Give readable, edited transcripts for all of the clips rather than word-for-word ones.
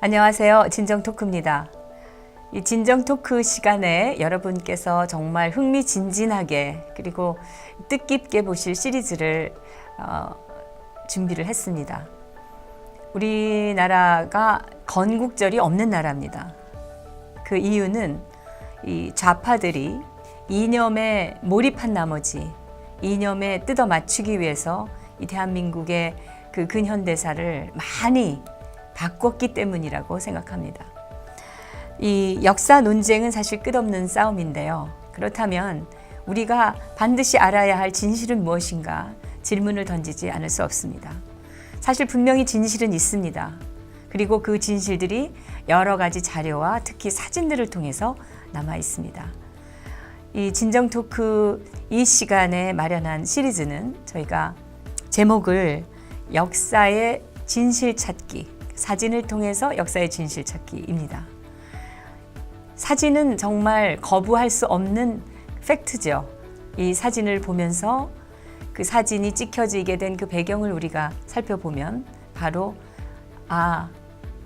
안녕하세요. 진정 토크입니다. 이 진정 토크 시간에 여러분께서 정말 흥미진진하게 그리고 뜻깊게 보실 시리즈를 준비를 했습니다. 우리나라가 건국절이 없는 나라입니다. 그 이유는 이 좌파들이 이념에 몰입한 나머지 이념에 뜯어 맞추기 위해서 이 대한민국의 그 근현대사를 많이 바꿨기 때문이라고 생각합니다. 이 역사 논쟁은 사실 끝없는 싸움인데요. 그렇다면 우리가 반드시 알아야 할 진실은 무엇인가 질문을 던지지 않을 수 없습니다. 사실 분명히 진실은 있습니다. 그리고 그 진실들이 여러 가지 자료와 특히 사진들을 통해서 남아 있습니다. 이 진정 토크 이 시간에 마련한 시리즈는 저희가 제목을 역사의 진실 찾기, 사진을 통해서 역사의 진실 찾기입니다. 사진은 정말 거부할 수 없는 팩트죠. 이 사진을 보면서 그 사진이 찍혀지게 된 그 배경을 우리가 살펴보면 바로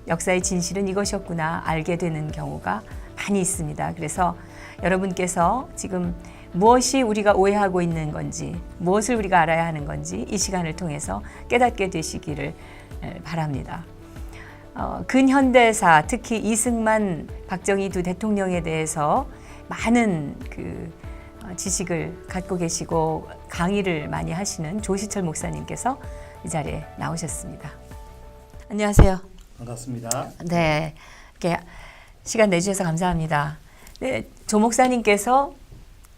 역사의 진실은 이것이었구나 알게 되는 경우가 많이 있습니다. 그래서 여러분께서 지금 무엇이 우리가 오해하고 있는 건지, 무엇을 우리가 알아야 하는 건지 이 시간을 통해서 깨닫게 되시기를 바랍니다. 근현대사, 특히 이승만, 박정희 두 대통령에 대해서 많은 지식을 갖고 계시고 강의를 많이 하시는 조시철 목사님께서 이 자리에 나오셨습니다. 안녕하세요. 반갑습니다. 네, 이렇게 시간 내주셔서 감사합니다. 네, 조 목사님께서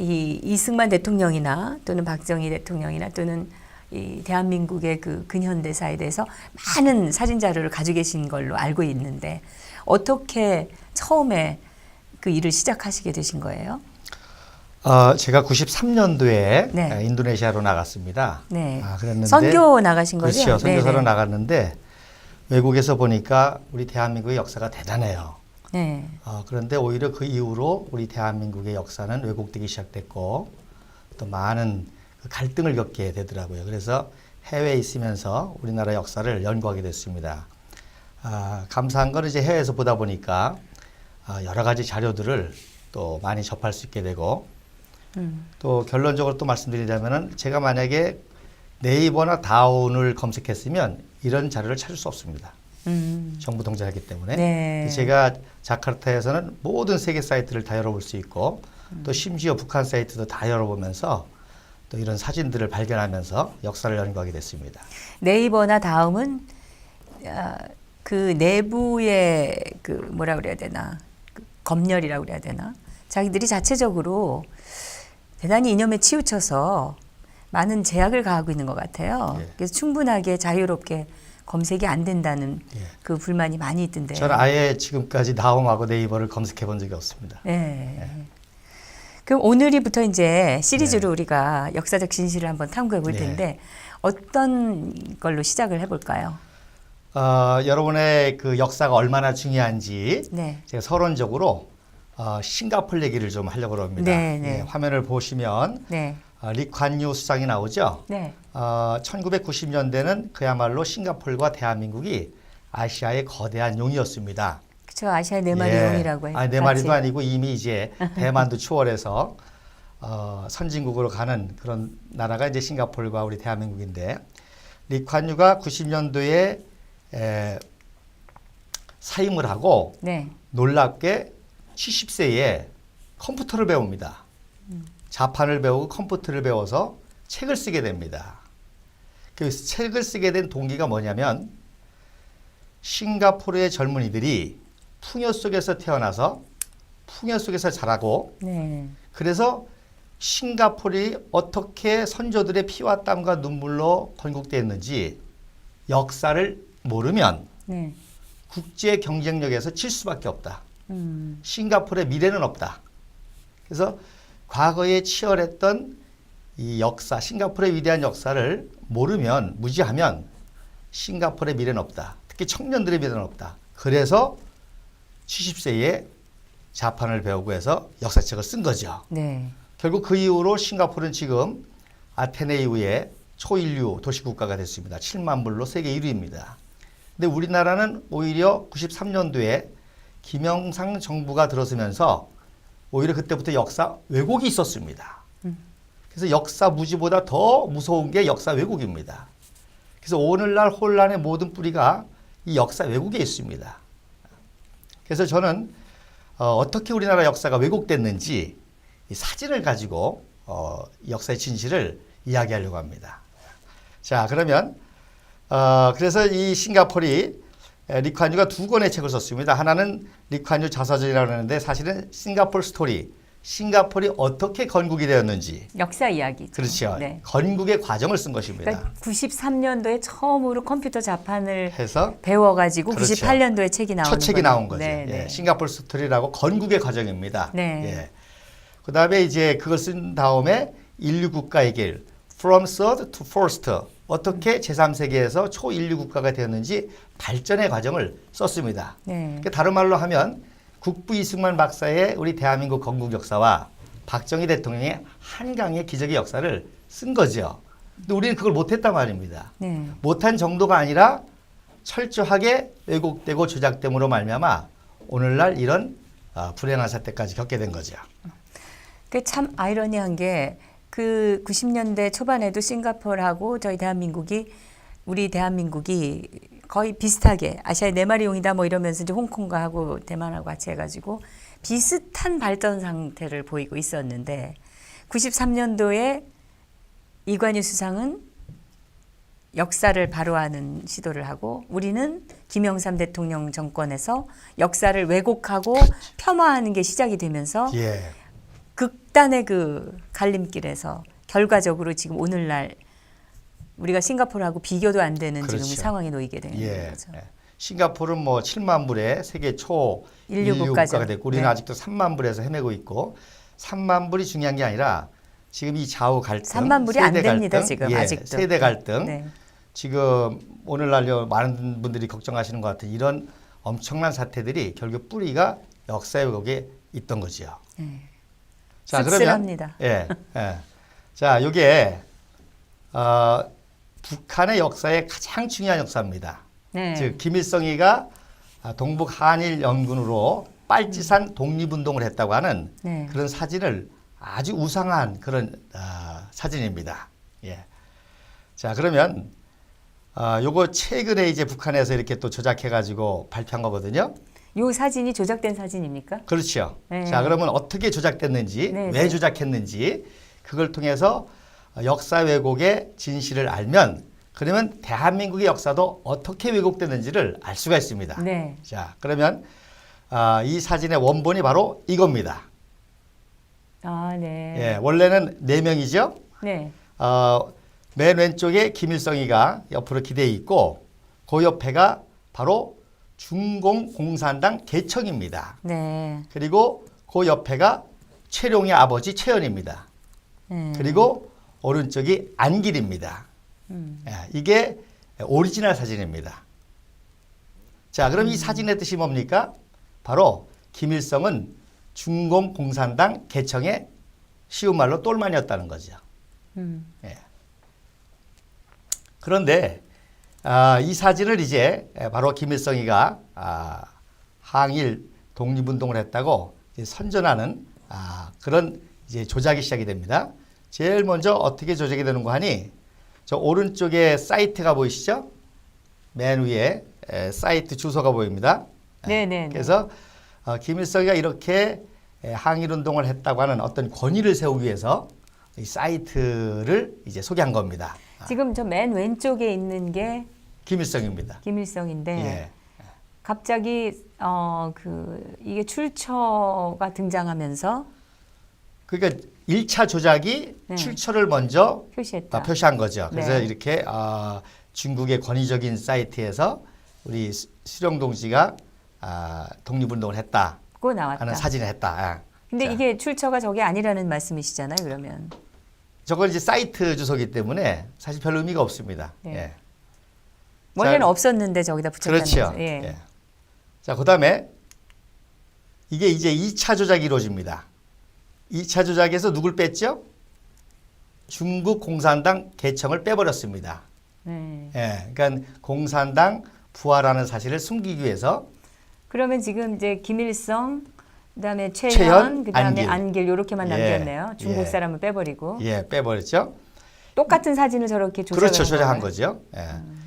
이 이승만 대통령이나 또는 박정희 대통령이나 또는 이 대한민국의 그 근현대사에 대해서 많은 사진 자료를 가지고 계신 걸로 알고 있는데 어떻게 처음에 그 일을 시작하시게 되신 거예요? 제가 93년도에 네. 인도네시아로 나갔습니다. 네. 그랬는데 선교 나가신 거죠? 그렇죠. 선교사로 네네. 나갔는데 외국에서 보니까 우리 대한민국의 역사가 대단해요. 네. 그런데 오히려 그 이후로 우리 대한민국의 역사는 왜곡되기 시작됐고 또 많은 갈등을 겪게 되더라고요. 그래서 해외에 있으면서 우리나라 역사를 연구하게 됐습니다. 감사한 건 이제 해외에서 보다 보니까 여러 가지 자료들을 또 많이 접할 수 있게 되고 또 결론적으로 또 말씀드리자면은 제가 만약에 네이버나 다운을 검색했으면 이런 자료를 찾을 수 없습니다. 정부 통제하기 때문에. 네. 제가 자카르타에서는 모든 세계 사이트를 다 열어볼 수 있고 또 심지어 북한 사이트도 다 열어보면서 또 이런 사진들을 발견하면서 역사를 연구하게 됐습니다. 네이버나 다음은 그 내부의 그 뭐라 그래야 되나 검열이라고 그래야 되나 자기들이 자체적으로 대단히 이념에 치우쳐서 많은 제약을 가하고 있는 것 같아요. 예. 그래서 충분하게 자유롭게 검색이 안 된다는 그 불만이 많이 있던데. 저는 아예 지금까지 다음하고 네이버를 검색해 본 적이 없습니다. 네. 그럼 오늘부터 이제 시리즈로 우리가 역사적 진실을 한번 탐구해 볼 텐데 어떤 걸로 시작을 해볼까요? 여러분의 그 역사가 얼마나 중요한지 네. 제가 서론적으로 싱가포르 얘기를 좀 하려고 합니다. 네, 네. 화면을 보시면 네. 리관유 수상이 나오죠. 네. 1990년대는 그야말로 싱가포르와 대한민국이 아시아의 거대한 용이었습니다. 그렇죠. 아시아의 네 마리 용이라고 해요. 네 마리도 아니고 이미 이제 대만도 추월해서 선진국으로 가는 그런 나라가 이제 싱가포르와 우리 대한민국인데 리관유가 90년도에 사임을 하고 네. 놀랍게 70세에 컴퓨터를 배웁니다. 자판을 배우고 컴퓨터를 배워서 책을 쓰게 됩니다. 그 책을 쓰게 된 동기가 뭐냐면 싱가포르의 젊은이들이 풍요 속에서 태어나서 풍요 속에서 자라고 네. 그래서 싱가포르이 어떻게 선조들의 피와 땀과 눈물로 건국됐는지 역사를 모르면 네. 국제 경쟁력에서 질 수밖에 없다. 싱가포르의 미래는 없다. 그래서 과거에 치열했던 이 역사, 싱가포르의 위대한 역사를 모르면, 무지하면 싱가포르의 미래는 없다. 특히 청년들의 미래는 없다. 그래서 70세에 자판을 배우고 해서 역사책을 쓴 거죠. 네. 결국 그 이후로 싱가포르는 지금 아테네 이후에 초인류 도시국가가 됐습니다. 7만 불로 세계 1위입니다. 근데 우리나라는 오히려 93년도에 김영삼 정부가 들어서면서 오히려 그때부터 역사 왜곡이 있었습니다. 그래서 역사 무지보다 더 무서운 게 역사 왜곡입니다. 그래서 오늘날 혼란의 모든 뿌리가 이 역사 왜곡에 있습니다. 그래서 저는 어떻게 우리나라 역사가 왜곡됐는지 이 사진을 가지고 역사의 진실을 이야기하려고 합니다. 자, 그러면 그래서 이 싱가포르이 리쿠안유가 두 권의 책을 썼습니다. 하나는 리쿠안유 자서전이라고 하는데 사실은 싱가포르 스토리, 싱가포르이 어떻게 건국이 되었는지. 역사 이야기죠. 그렇죠. 네. 건국의 과정을 쓴 것입니다. 그러니까 93년도에 처음으로 컴퓨터 자판을 해서 배워가지고 그렇죠. 98년도에 책이 나오는 첫 책이 거예요. 나온 거죠. 네, 예, 네. 싱가포르 스토리라고 건국의 과정입니다. 네. 예. 그다음에 이제 그걸 쓴 다음에 인류 국가의 길, from third to first, 어떻게 제3세계에서 초인류 국가가 되었는지 발전의 과정을 썼습니다. 네. 그러니까 다른 말로 하면 국부 이승만 박사의 우리 대한민국 건국 역사와 박정희 대통령의 한강의 기적의 역사를 쓴 거죠. 근데 우리는 그걸 못했단 말입니다. 네. 못한 정도가 아니라 철저하게 왜곡되고 조작됨으로 말미암아 오늘날 이런 불행한 사태까지 겪게 된 거죠. 그 참 아이러니한 게 그 90년대 초반에도 싱가포르하고 우리 대한민국이 거의 비슷하게 아시아의 네 마리 용이다 뭐 이러면서 이제 홍콩과 하고 대만하고 같이 해가지고 비슷한 발전 상태를 보이고 있었는데 93년도에 이관유 수상은 역사를 바로하는 시도를 하고 우리는 김영삼 대통령 정권에서 역사를 왜곡하고 폄하하는 게 시작이 되면서 예. 극단의 그 갈림길에서 결과적으로 지금 오늘날 우리가 싱가포르하고 비교도 안 되는 그렇죠. 지금 상황에 놓이게 되는 예. 거죠. 예. 싱가포르는 뭐 7만 불의 세계 초 인류 인류 국가죠. 국가가 됐고 우리는 네. 아직도 3만 불에서 헤매고 있고 3만 불이 중요한 게 아니라 지금 이 좌우 갈등, 3만 불이 안 세대 됩니다, 갈등, 지금 예, 아직도. 세대 갈등. 네. 지금 오늘날 많은 분들이 걱정하시는 것 같은 이런 엄청난 사태들이 결국 뿌리가 역사 왜곡에 있던 거죠. 네. 자, 씁쓸합니다. 그러면 자, 이게 북한의 역사의 가장 중요한 역사입니다. 네. 즉 김일성이가 동북 한일 연군으로 빨치산 독립운동을 했다고 하는 네. 그런 사진을 아주 우상한 그런 사진입니다. 예. 자, 그러면 요거 최근에 이제 북한에서 이렇게 또 조작해가지고 발표한 거거든요. 요 사진이 조작된 사진입니까? 그렇죠. 네. 자, 그러면 어떻게 조작됐는지, 네, 왜 네. 조작했는지 그걸 통해서 역사 왜곡의 진실을 알면 그러면 대한민국의 역사도 어떻게 왜곡됐는지를 알 수가 있습니다. 네. 자, 그러면 이 사진의 원본이 바로 이겁니다. 아, 네. 예, 원래는 4명이죠. 네. 맨 왼쪽에 김일성이가 옆으로 기대어 있고 그 옆에가 바로 중공공산당 개청입니다. 네. 그리고 그 옆에가 최룡의 아버지 최연입니다. 그리고 오른쪽이 안길입니다. 예, 이게 오리지널 사진입니다. 자, 그럼 이 사진의 뜻이 뭡니까? 바로 김일성은 중공공산당 개청의 쉬운 말로 똘만이었다는 거죠. 예. 그런데 이 사진을 이제 바로 김일성이가 항일 독립운동을 했다고 이제 선전하는 그런 이제 조작이 시작이 됩니다. 제일 먼저 어떻게 조작이 되는가 하니 저 오른쪽에 사이트가 보이시죠? 맨 위에 사이트 주소가 보입니다. 네네. 그래서 김일성이가 이렇게 항일운동을 했다고 하는 어떤 권위를 세우기 위해서 이 사이트를 이제 소개한 겁니다. 지금 저 맨 왼쪽에 있는 게 김일성입니다. 김일성인데 예. 갑자기 이게 출처가 등장하면서 그러니까 1차 조작이 네. 출처를 먼저 표시했다. 표시한 거죠. 그래서 네. 이렇게 중국의 권위적인 사이트에서 우리 수령동 씨가 독립운동을 했다 고 나왔다. 하는 사진을 했다. 근데 자, 이게 출처가 저게 아니라는 말씀이시잖아요, 그러면. 저건 이제 사이트 주소기 때문에 사실 별 의미가 없습니다. 네. 예. 원래는 자, 없었는데 저기다 붙였다는 그렇죠. 거죠. 예. 예. 자, 그다음에 이게 이제 2차 조작이 이루어집니다. 2차 조작에서 누굴 뺐죠? 중국 공산당 개청을 빼버렸습니다. 네. 예, 그러니까 공산당 부하라는 사실을 숨기기 위해서 그러면 지금 이제 김일성, 그다음에 최현, 최현, 그다음에 안길. 안길 요렇게만 예, 남겼네요. 중국 예. 사람은 빼버리고 빼버렸죠. 똑같은 사진을 저렇게 그렇죠. 조작한 조작한 거죠.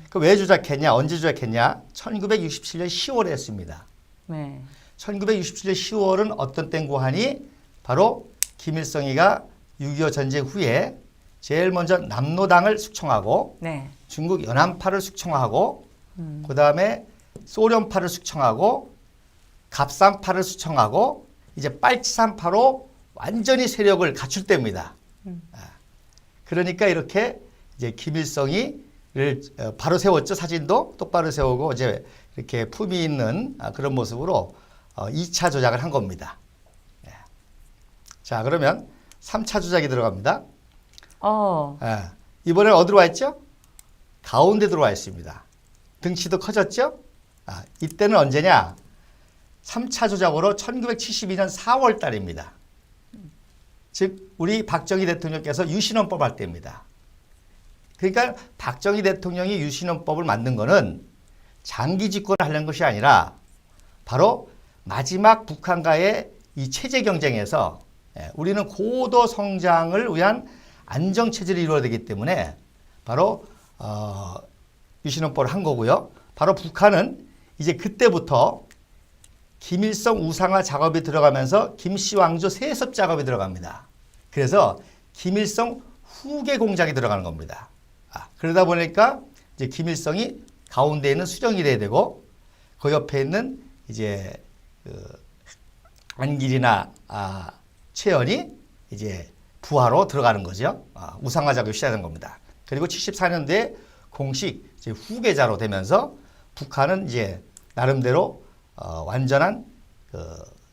그 왜 조작했냐? 언제 조작했냐? 1967년 10월에 했습니다. 네. 1967년 10월은 어떤 때고 하니 바로 김일성이가 6.25 전쟁 후에 제일 먼저 남로당을 숙청하고 네. 중국 연안파를 숙청하고 그다음에 소련파를 숙청하고 갑산파를 숙청하고 이제 빨치산파로 완전히 세력을 갖출 때입니다. 그러니까 이렇게 이제 김일성이를 바로 세웠죠. 사진도 똑바로 세우고 이제 이렇게 품위 있는 그런 모습으로 2차 조작을 한 겁니다. 자, 그러면 3차 조작이 들어갑니다. 이번에는 어디로 와 있죠? 가운데 들어와 있습니다. 등치도 커졌죠? 이때는 언제냐? 3차 조작으로 1972년 4월 달입니다. 즉 우리 박정희 대통령께서 유신헌법 할 때입니다. 그러니까 박정희 대통령이 유신헌법을 만든 거는 장기 집권을 하려는 것이 아니라 바로 마지막 북한과의 이 체제 경쟁에서 우리는 고도 성장을 위한 안정 체제를 이루어야 되기 때문에 바로 유신헌법을 한 거고요. 바로 북한은 이제 그때부터 김일성 우상화 작업이 들어가면서 김씨 왕조 세습 작업이 들어갑니다. 그래서 김일성 후계 공작이 들어가는 겁니다. 그러다 보니까 이제 김일성이 가운데 있는 수령이 돼야 되고 그 옆에 있는 이제 안길이나 최현이 이제 부하로 들어가는 거죠. 우상화 작업이 시작된 겁니다. 그리고 74년도에 공식 이제 후계자로 되면서 북한은 이제 나름대로 완전한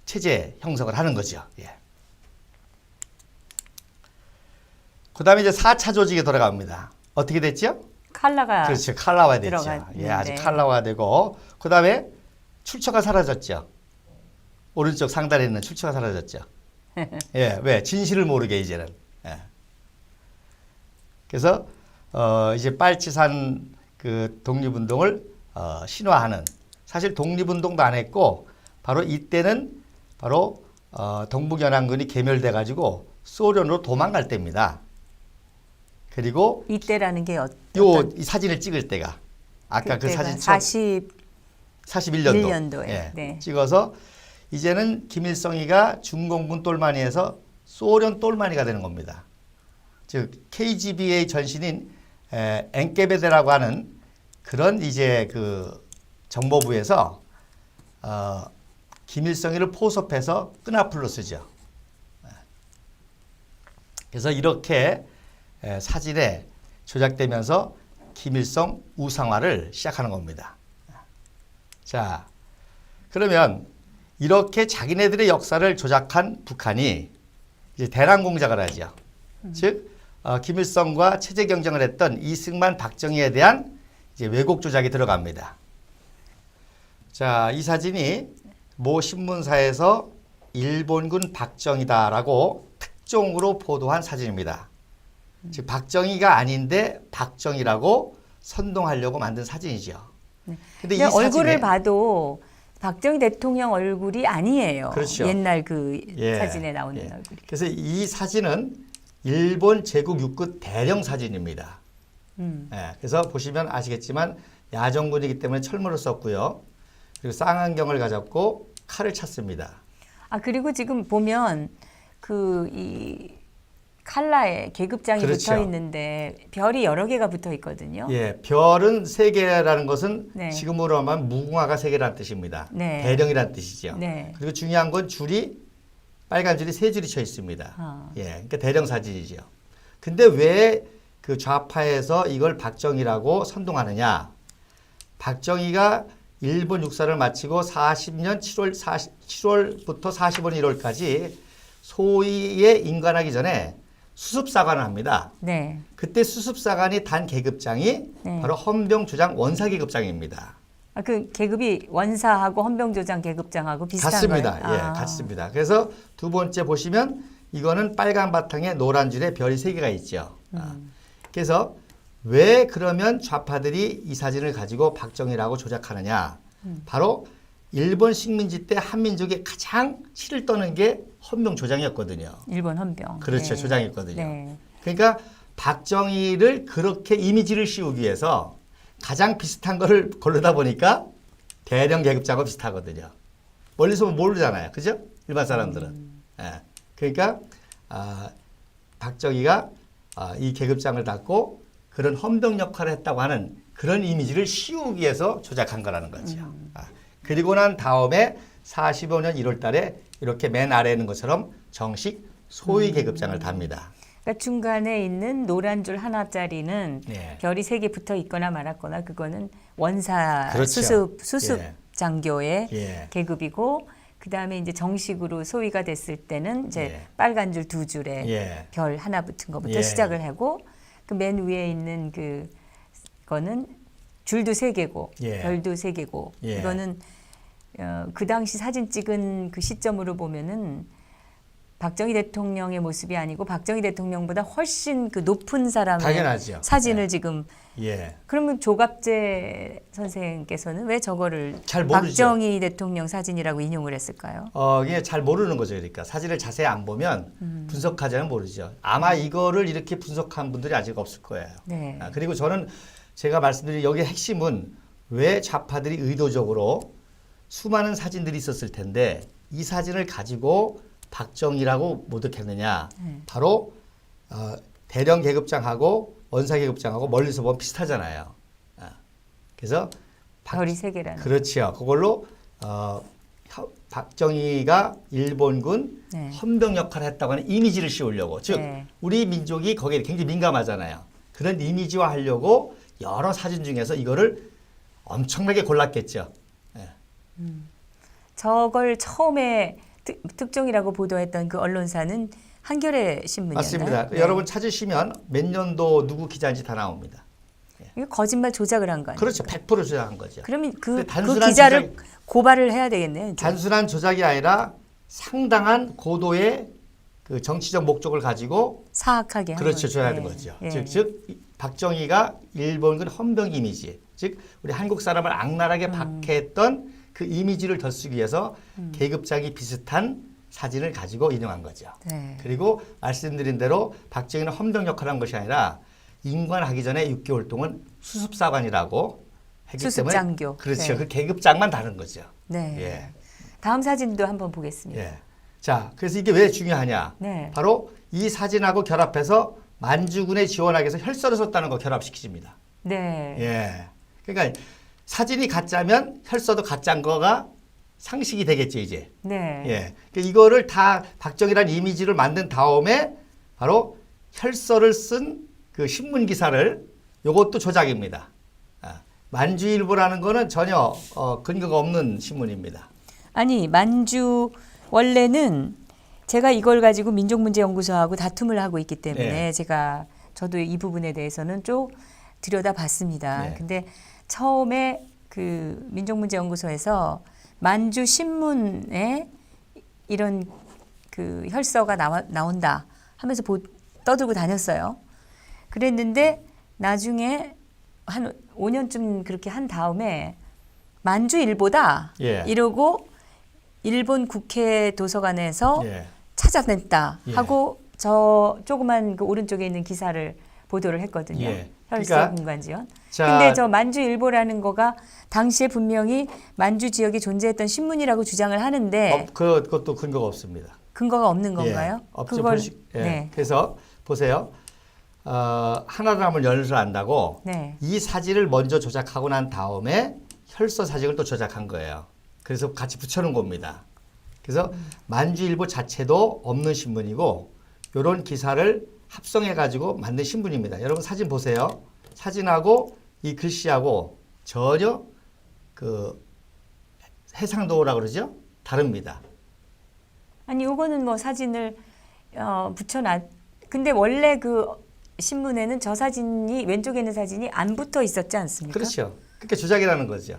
체제 형성을 하는 거죠. 그 다음에 이제 4차 조직에 들어갑니다. 어떻게 됐죠? 칼라가 그렇죠. 칼라화 됐죠. 들어갔는데. 아주 칼라화 되고 그 다음에 출처가 사라졌죠. 오른쪽 상단에 있는 출처가 사라졌죠. 왜? 진실을 모르게 이제는. 그래서 이제 빨치산 그 독립운동을 신화하는 사실 독립운동도 안 했고 바로 이때는 바로 동북연안군이 개멸돼 가지고 소련으로 도망갈 때입니다. 그리고 이때라는 게 이 사진을 찍을 때가 아까 그 사진 41년도에 41년도에 찍어서 이제는 김일성이가 중공군 똘마니에서 소련 똘마니가 되는 겁니다. 즉 KGB의 전신인 엔케베데라고 하는 그런 이제 그 정보부에서 김일성이를 포섭해서 끈앞으로 쓰죠. 그래서 이렇게 사진에 조작되면서 김일성 우상화를 시작하는 겁니다. 자, 그러면 이렇게 자기네들의 역사를 조작한 북한이 이제 대남 공작을 하죠. 즉 김일성과 체제 경쟁을 했던 이승만, 박정희에 대한 이제 왜곡 조작이 들어갑니다. 자, 이 사진이 모 신문사에서 일본군 박정희다라고 특종으로 보도한 사진입니다. 즉 박정희가 아닌데 박정희라고 선동하려고 만든 사진이죠. 근데 이 얼굴을 봐도 박정희 대통령 얼굴이 아니에요. 그렇죠. 옛날 그 사진에 나오는 얼굴이. 그래서 이 사진은 일본 제국 육군 대령 사진입니다. 그래서 보시면 아시겠지만 야전군이기 때문에 철모를 썼고요. 그리고 쌍안경을 가졌고 칼을 찼습니다. 그리고 지금 보면 이 칼라에 계급장이 그렇죠. 붙어 있는데 별이 여러 개가 붙어 있거든요. 별은 3개라는 것은 네. 지금으로 하면 무궁화가 3개라는 뜻입니다. 네. 대령이라는 뜻이죠. 네. 그리고 중요한 건 줄이 빨간 줄이 3줄이 쳐 있습니다. 그러니까 대령 사진이죠. 근데 왜 그 좌파에서 이걸 박정희라고 선동하느냐? 박정희가 일본 육사를 마치고 40년 7월부터 45년 1월까지 소위에 임관하기 전에 수습사관을 합니다. 네. 그때 수습사관이 단 계급장이 바로 헌병조장 원사계급장입니다. 그 계급이 원사하고 헌병조장 계급장하고 비슷한 같습니다. 거예요? 같습니다. 그래서 두 번째 보시면 이거는 빨간 바탕에 노란 줄에 별이 3개가 있죠. 그래서 왜 그러면 좌파들이 이 사진을 가지고 박정희라고 조작하느냐? 바로 일본 식민지 때 한민족이 가장 실을 떠는 게 헌병 조장이었거든요. 일본 헌병. 그렇죠. 네. 조장이었거든요. 네. 그러니까 박정희를 그렇게 이미지를 씌우기 위해서 가장 비슷한 거를 고르다 보니까 대령 계급장하고 비슷하거든요. 멀리서 보면 모르잖아요. 그죠? 일반 사람들은. 예. 그러니까 박정희가 이 계급장을 갖고 그런 헌병 역할을 했다고 하는 그런 이미지를 씌우기 위해서 조작한 거라는 거죠. 그리고 난 다음에 45년 1월 달에 이렇게 맨 아래에 있는 것처럼 정식 소위 계급장을 답니다. 그러니까 중간에 있는 노란 줄 하나짜리는 예. 별이 3개 붙어 있거나 말았거나 그거는 원사 그렇죠. 수습 예. 장교의 예. 계급이고 그다음에 이제 정식으로 소위가 됐을 때는 이제 예. 빨간 줄 2줄에 예. 별 하나 붙은 것부터 예. 시작을 하고 그 맨 위에 있는 그거는 줄도 3개고 예. 별도 3개고 예. 이거는 그 당시 사진 찍은 그 시점으로 보면은 박정희 대통령의 모습이 아니고 박정희 대통령보다 훨씬 그 높은 사람의 당연하죠. 사진을 예. 지금 예. 그러면 조갑재 선생께서는 왜 저거를 잘 모르죠. 박정희 대통령 사진이라고 인용을 했을까요? 이게 잘 모르는 거죠. 그러니까 사진을 자세히 안 보면 분석하자면 모르죠. 아마 이거를 이렇게 분석한 분들이 아직 없을 거예요. 네. 그리고 저는 제가 말씀드린 여기의 핵심은 왜 좌파들이 의도적으로 수많은 사진들이 있었을 텐데 이 사진을 가지고 박정희라고 모독했느냐. 바로 대령 계급장하고 원사 계급장하고 멀리서 보면 비슷하잖아요. 그래서 별이 3개라는. 그렇죠. 그걸로 박정희가 일본군 네. 헌병 역할을 했다고 하는 이미지를 씌우려고. 즉 네. 우리 민족이 거기에 굉장히 민감하잖아요. 그런 이미지화 하려고 여러 사진 중에서 이거를 엄청나게 골랐겠죠. 저걸 처음에 특종이라고 보도했던 그 언론사는 한겨레 신문이었나요? 맞습니다. 네. 여러분 찾으시면 몇 년도 누구 기자인지 다 나옵니다. 이거 거짓말 조작을 한 거 아니에요? 그렇죠. 100% 조작한 거죠. 그러면 그 근데 단순한 기자를 고발을 해야 되겠네요. 이제. 단순한 조작이 아니라 상당한 고도의 그 정치적 목적을 가지고 사악하게 한 그렇죠. 거죠. 조작하는 예. 거죠. 예. 즉 박정희가 일본군 헌병 이미지, 즉 우리 한국 사람을 악랄하게 박해했던 그 이미지를 덧쓰기 위해서 계급장이 비슷한 사진을 가지고 인용한 거죠. 네. 그리고 말씀드린 대로 박정희는 헌병 역할을 한 것이 아니라 임관하기 전에 6개월 동안 수습사관이라고 했기 수습장교. 때문에 그렇죠. 네. 그 계급장만 다른 거죠. 네. 예. 다음 사진도 한번 보겠습니다. 예. 자, 그래서 이게 왜 중요하냐? 네. 바로 이 사진하고 결합해서 만주군에 지원하기 위해서 혈서를 썼다는 거 결합시키십니다. 네. 예. 그러니까 사진이 가짜면 혈서도 가짜인 거가 상식이 되겠죠, 이제. 네. 예. 그러니까 이거를 다 박정희라는 이미지를 만든 다음에 바로 혈서를 쓴 그 신문 기사를 요것도 조작입니다. 만주일보라는 거는 전혀 근거가 없는 신문입니다. 아니 만주 원래는 제가 이걸 가지고 민족문제연구소하고 다툼을 하고 있기 때문에 네. 저도 이 부분에 대해서는 좀 들여다봤습니다. 네. 근데 처음에 그 민족문제연구소에서 만주 신문에 이런 그 혈서가 나온다 하면서 떠들고 다녔어요. 그랬는데 나중에 한 5년쯤 그렇게 한 다음에 만주일보다 예. 이러고 일본 국회 도서관에서 예. 찾아냈다 예. 하고 저 조그만 그 오른쪽에 있는 기사를 보도를 했거든요. 예. 혈서 그러니까 공간지원. 자, 근데 저 만주일보라는 거가 당시에 분명히 만주 지역에 존재했던 신문이라고 주장을 하는데 그것도 근거가 없습니다. 근거가 없는 건가요? 예. 없죠. 예. 네. 그래서 보세요. 하나라면 열을 안다고 네. 이 사진을 먼저 조작하고 난 다음에 혈서 사진을 또 조작한 거예요. 그래서 같이 붙여놓은 겁니다. 그래서 만주일보 자체도 없는 신문이고 이런 기사를 합성해가지고 만든 신문입니다. 여러분 사진 보세요. 사진하고 이 글씨하고 전혀 그 해상도라고 그러죠? 다릅니다. 아니 요거는 뭐 사진을 붙여놨. 근데 원래 그 신문에는 저 사진이 왼쪽에 있는 사진이 안 붙어 있었지 않습니까? 그렇죠. 그러니까 조작이라는 거죠.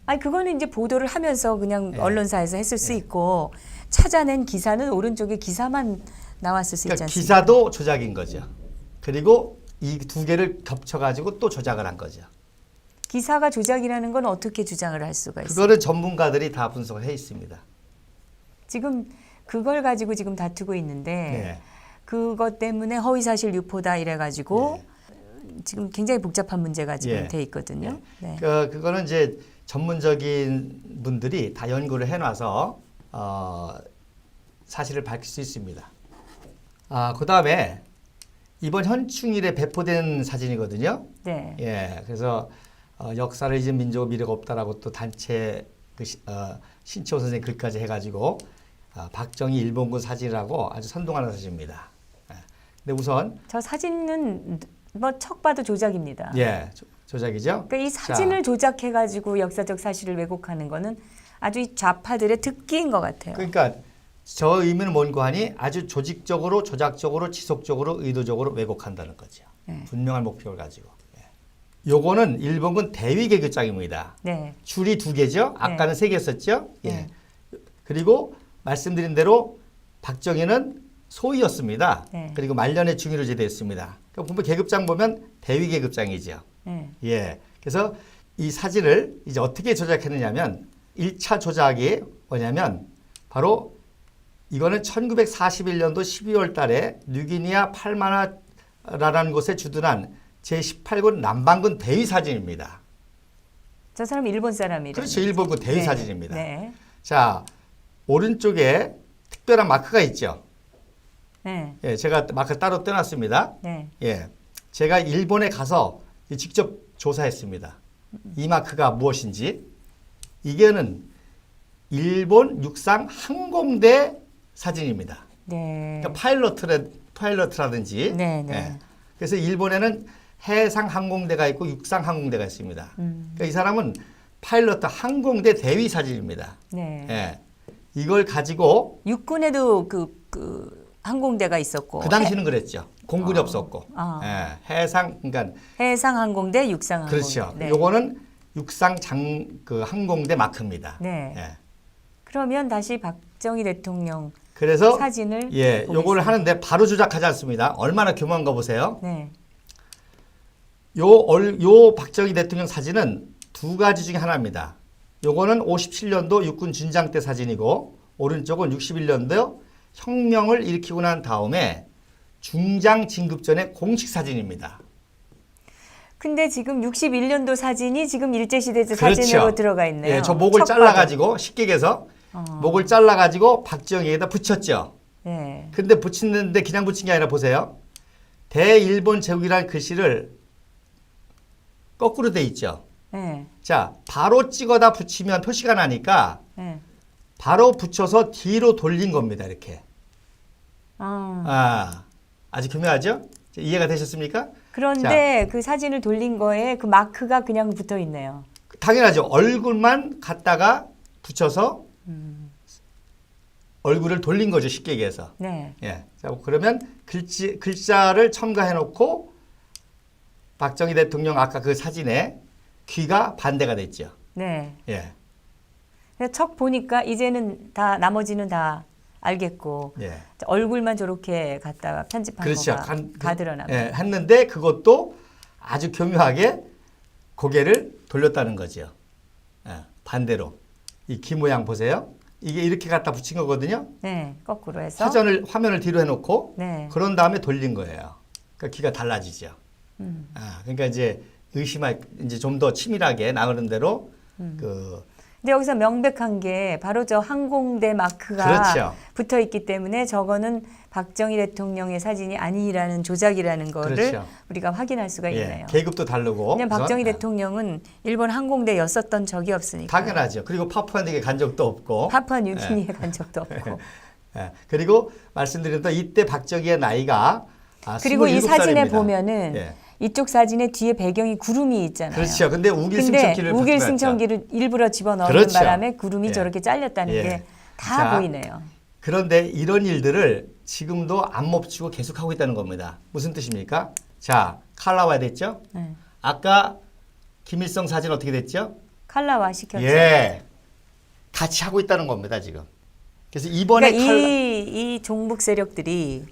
아니 그거는 이제 보도를 하면서 그냥 예. 언론사에서 했을 수 있고 찾아낸 기사는 오른쪽에 기사만 나왔을 수 있지 그러니까 않습니까? 기사도 조작인 거죠. 그리고 이 두 개를 겹쳐가지고 또 조작을 한 거죠. 기사가 조작이라는 건 어떻게 주장을 할 수가 있어요? 그거를 전문가들이 다 분석을 해 있습니다. 지금 그걸 가지고 지금 다투고 있는데 네. 그것 때문에 허위사실 유포다 이래가지고 지금 굉장히 복잡한 문제가 지금 예. 돼 있거든요. 네. 그거는 이제 전문적인 분들이 다 연구를 해놔서 사실을 밝힐 수 있습니다. 그 다음에 이번 현충일에 배포된 사진이거든요. 네. 예, 그래서 역사를 잊은 민족의 미래가 없다라고 또 단체 신치호 선생님 글까지 해가지고 박정희 일본군 사진이라고 아주 선동하는 사진입니다. 예. 근데 우선 저 사진은 뭐 척 봐도 조작입니다. 예, 조작이죠. 그러니까 이 사진을 조작해가지고 역사적 사실을 왜곡하는 거는 아주 이 좌파들의 특기인 것 같아요. 그러니까 저 의미는 뭔고 하니 아주 조직적으로, 조작적으로, 지속적으로, 의도적으로 왜곡한다는 거죠. 네. 분명한 목표를 가지고. 예. 요거는 일본군 대위계급장입니다. 네. 줄이 두 개죠. 아까는 세 개였었죠. 예. 네. 그리고 말씀드린 대로 박정희는 소위였습니다. 네. 그리고 말년에 중위로 제대했습니다. 그러니까 보면 계급장 보면 대위계급장이죠. 네. 예. 그래서 이 사진을 이제 어떻게 조작했느냐면 1차 조작이 뭐냐면 바로 이거는 1941년도 12월 달에 뉴기니아 팔마나라라는 곳에 주둔한 제18군 남반군 대위 사진입니다. 저 사람 일본 사람이래요. 그렇죠. 일본군 대위 네. 사진입니다. 네. 자, 오른쪽에 특별한 마크가 있죠. 네. 예, 제가 마크 따로 떼놨습니다. 네. 예. 제가 일본에 가서 직접 조사했습니다. 이 마크가 무엇인지. 이게는 일본 육상 항공대 사진입니다. 네. 그러니까 파일럿이라든지. 네, 네. 예. 그래서 일본에는 해상 항공대가 있고 육상 항공대가 있습니다. 그러니까 이 사람은 파일럿 항공대 대위 사진입니다. 네. 예. 이걸 가지고 육군에도 그 항공대가 있었고 그 당시는 그랬죠. 공군이 없었고. 예. 해상 그러니까 해상 항공대, 육상 항공대. 그렇죠. 네. 요거는 육상 항공대 마크입니다. 네. 예. 그러면 다시 박정희 대통령 그래서 사진을 예, 보겠습니다. 요거를 하는데 바로 조작하지 않습니다. 얼마나 교묘한 거 보세요. 네. 요 박정희 대통령 사진은 두 가지 중에 하나입니다. 요거는 57년도 육군 준장 때 사진이고 오른쪽은 61년도 혁명을 일으키고 난 다음에 중장 진급 전의 공식 사진입니다. 근데 지금 61년도 사진이 지금 일제시대 때 그렇죠. 사진으로 들어가 있네요. 예, 저 목을 척 잘라가지고 식객에서 목을 잘라가지고 박정희에다 붙였죠. 네. 근데 붙이는데 그냥 붙인 게 아니라 보세요. 대일본 제국이라는 글씨를 거꾸로 돼 있죠. 네. 자, 바로 찍어다 붙이면 표시가 나니까 네. 바로 붙여서 뒤로 돌린 겁니다. 이렇게. 아. 아주 교묘하죠? 이해가 되셨습니까? 그런데 그 사진을 돌린 거에 그 마크가 그냥 붙어 있네요. 당연하죠. 얼굴만 갖다가 붙여서 얼굴을 돌린 거죠. 쉽게 얘기해서. 네. 예. 자, 그러면 글자를 첨가해 놓고 박정희 대통령 아까 그 사진에 귀가 반대가 됐죠. 네. 예. 그래서 척 보니까 이제는 다 나머지는 다 알겠고 예. 얼굴만 저렇게 갖다가 편집한 그렇죠. 거가 다 드러나고. 예, 했는데 그것도 아주 교묘하게 고개를 돌렸다는 거죠. 예, 반대로. 이 귀 모양 보세요. 이게 이렇게 갖다 붙인 거거든요. 네. 거꾸로 해서. 화면을 뒤로 해놓고 네. 그런 다음에 돌린 거예요. 그러니까 귀가 달라지죠. 그러니까 이제 이제 좀 더 치밀하게 나가는 대로 근데 여기서 명백한 게 바로 저 항공대 마크가 그렇죠. 붙어 있기 때문에 저거는 박정희 대통령의 사진이 아니라는 조작이라는 거를 그렇죠. 우리가 확인할 수가 예, 있네요. 계급도 다르고. 왜냐면 박정희 우선, 대통령은 일본 항공대였었던 적이 없으니까. 당연하죠. 그리고 파푸아뉴기니에 간 적도 없고. 파푸아뉴기니에 간 적도 없고. 예, 그리고 말씀드린 대로 이때 박정희의 나이가 그리고 이 27살입니다. 사진에 보면은 예. 이쪽 사진의 뒤에 배경이 구름이 있잖아요. 그렇죠. 근데 우길 승천기를 우길 바꾸었죠. 승천기를 일부러 집어넣는 그렇죠. 바람에 구름이 예. 저렇게 잘렸다는 예. 게 다 자, 보이네요. 그런데 이런 일들을 지금도 안 멈추고 계속하고 있다는 겁니다. 무슨 뜻입니까? 자, 칼라화 됐죠? 네. 아까 김일성 사진 어떻게 됐죠? 칼라화 시켰죠. 예. 같이 하고 있다는 겁니다, 지금. 그래서 이번에 그러니까 이 종북 세력들이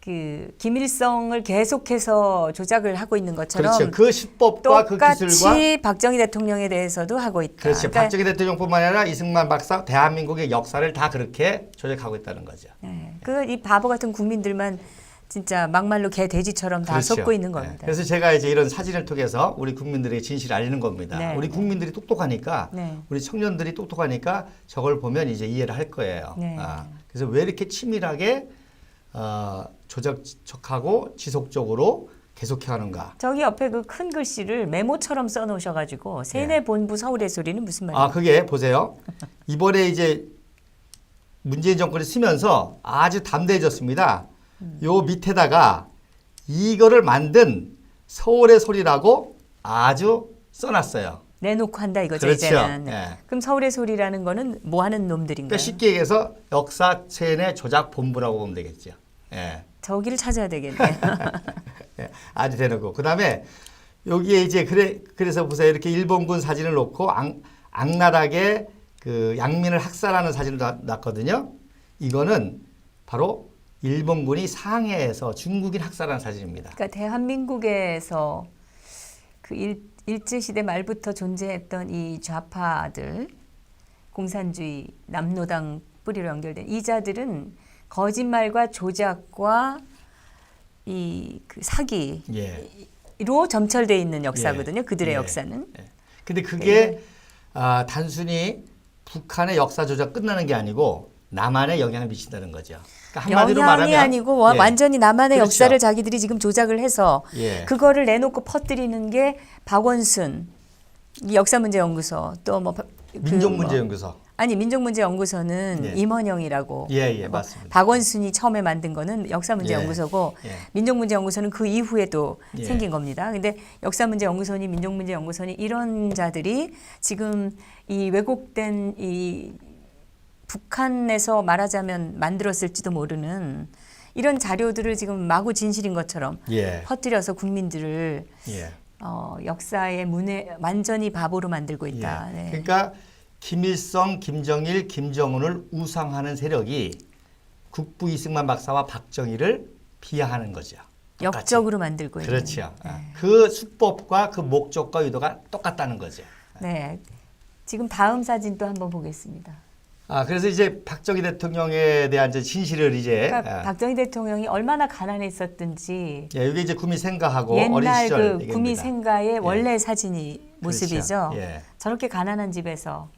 그 김일성을 계속해서 조작을 하고 있는 것처럼 그렇죠. 그 수법과 그 기술과 똑같이 박정희 대통령에 대해서도 하고 있다. 그렇죠. 그러니까 박정희 대통령뿐만 아니라 이승만 박사 대한민국의 역사를 다 그렇게 조작하고 있다는 거죠. 이 바보 같은 국민들만 진짜 막말로 개 돼지처럼 다 그렇죠. 속고 있는 겁니다. 그래서 제가 이제 이런 사진을 통해서 우리 국민들에게 진실을 알리는 겁니다. 네, 우리 국민들이 똑똑하니까 네. 우리 청년들이 똑똑하니까 저걸 보면 이제 이해를 할 거예요. 네. 그래서 왜 이렇게 치밀하게 조작하고 지속적으로 계속해 가는가? 저기 옆에 그 큰 글씨를 메모처럼 써놓으셔가지고 세뇌 본부 서울의 소리는 무슨 말이에요? 그게 보세요. 이번에 이제 문재인 정권이 쓰면서 아주 담대해졌습니다. 요 밑에다가 이거를 만든 서울의 소리라고 아주 써놨어요. 내놓고 한다 이거죠 그렇죠. 이제는. 예. 그럼 서울의 소리라는 거는 뭐 하는 놈들인가요? 그러니까 쉽게 얘기해서 역사 세뇌 조작 본부라고 보면 되겠죠. 예. 저기를 찾아야 되겠네. 예. 아주 대놓고. 그다음에 여기에 이제 그래서 보세요. 이렇게 일본군 사진을 놓고 악랄하게 그 양민을 학살하는 사진을 놨거든요. 이거는 바로 일본군이 상해에서 중국인 학살한 사진입니다. 그러니까 대한민국에서 그 일제시대 말부터 존재했던 이 좌파들, 공산주의, 남노당 뿌리로 연결된 이 자들은 거짓말과 조작과 이 그 사기로 점철되어 있는 역사거든요. 그들의 역사는. 근데 그게 단순히 북한의 역사 조작 끝나는 게 아니고 남한에 영향을 미친다는 거죠. 그러니까 한마디로 영향이 말하면 아니고 완전히 남한의 그렇죠. 역사를 자기들이 지금 조작을 해서 예. 그거를 내놓고 퍼뜨리는 게 박원순 역사문제연구소 또 뭐 민족문제연구소. 아니 민족문제연구소는 예. 임원영이라고. 예, 맞습니다. 박원순이 처음에 만든 거는 역사문제연구소고 예. 민족문제연구소는 그 이후에 또 예. 생긴 겁니다. 근데 역사문제연구소니 민족문제연구소니 이런 자들이 지금 이 왜곡된 이 북한에서 말하자면 만들었을지도 모르는 이런 자료들을 지금 마구 진실인 것처럼 퍼뜨려서 국민들을 역사의 문에 완전히 바보로 만들고 있다. 네. 그러니까 김일성, 김정일, 김정은을 우상하는 세력이 국부 이승만 박사와 박정희를 비하하는 거죠. 똑같이. 역적으로 만들고 있는. 그렇죠. 그 수법과 그 목적과 의도가 똑같다는 거죠. 네. 지금 다음 사진 또 한번 보겠습니다. 그래서 이제 박정희 대통령에 대한 이제 진실을 이제 그러니까 박정희 대통령이 얼마나 가난했었든지 이게 이제 구미 생가하고 어린 옛날 시절 그 얘기입니다. 구미 생가의 원래 사진이 모습이죠. 그렇죠. 예. 저렇게 가난한 집에서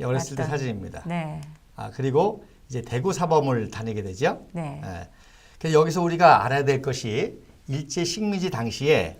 어렸을 때 맞다. 사진입니다. 네. 그리고 이제 대구 사범을 다니게 되죠. 네. 그래서 여기서 우리가 알아야 될 것이 일제 식민지 당시에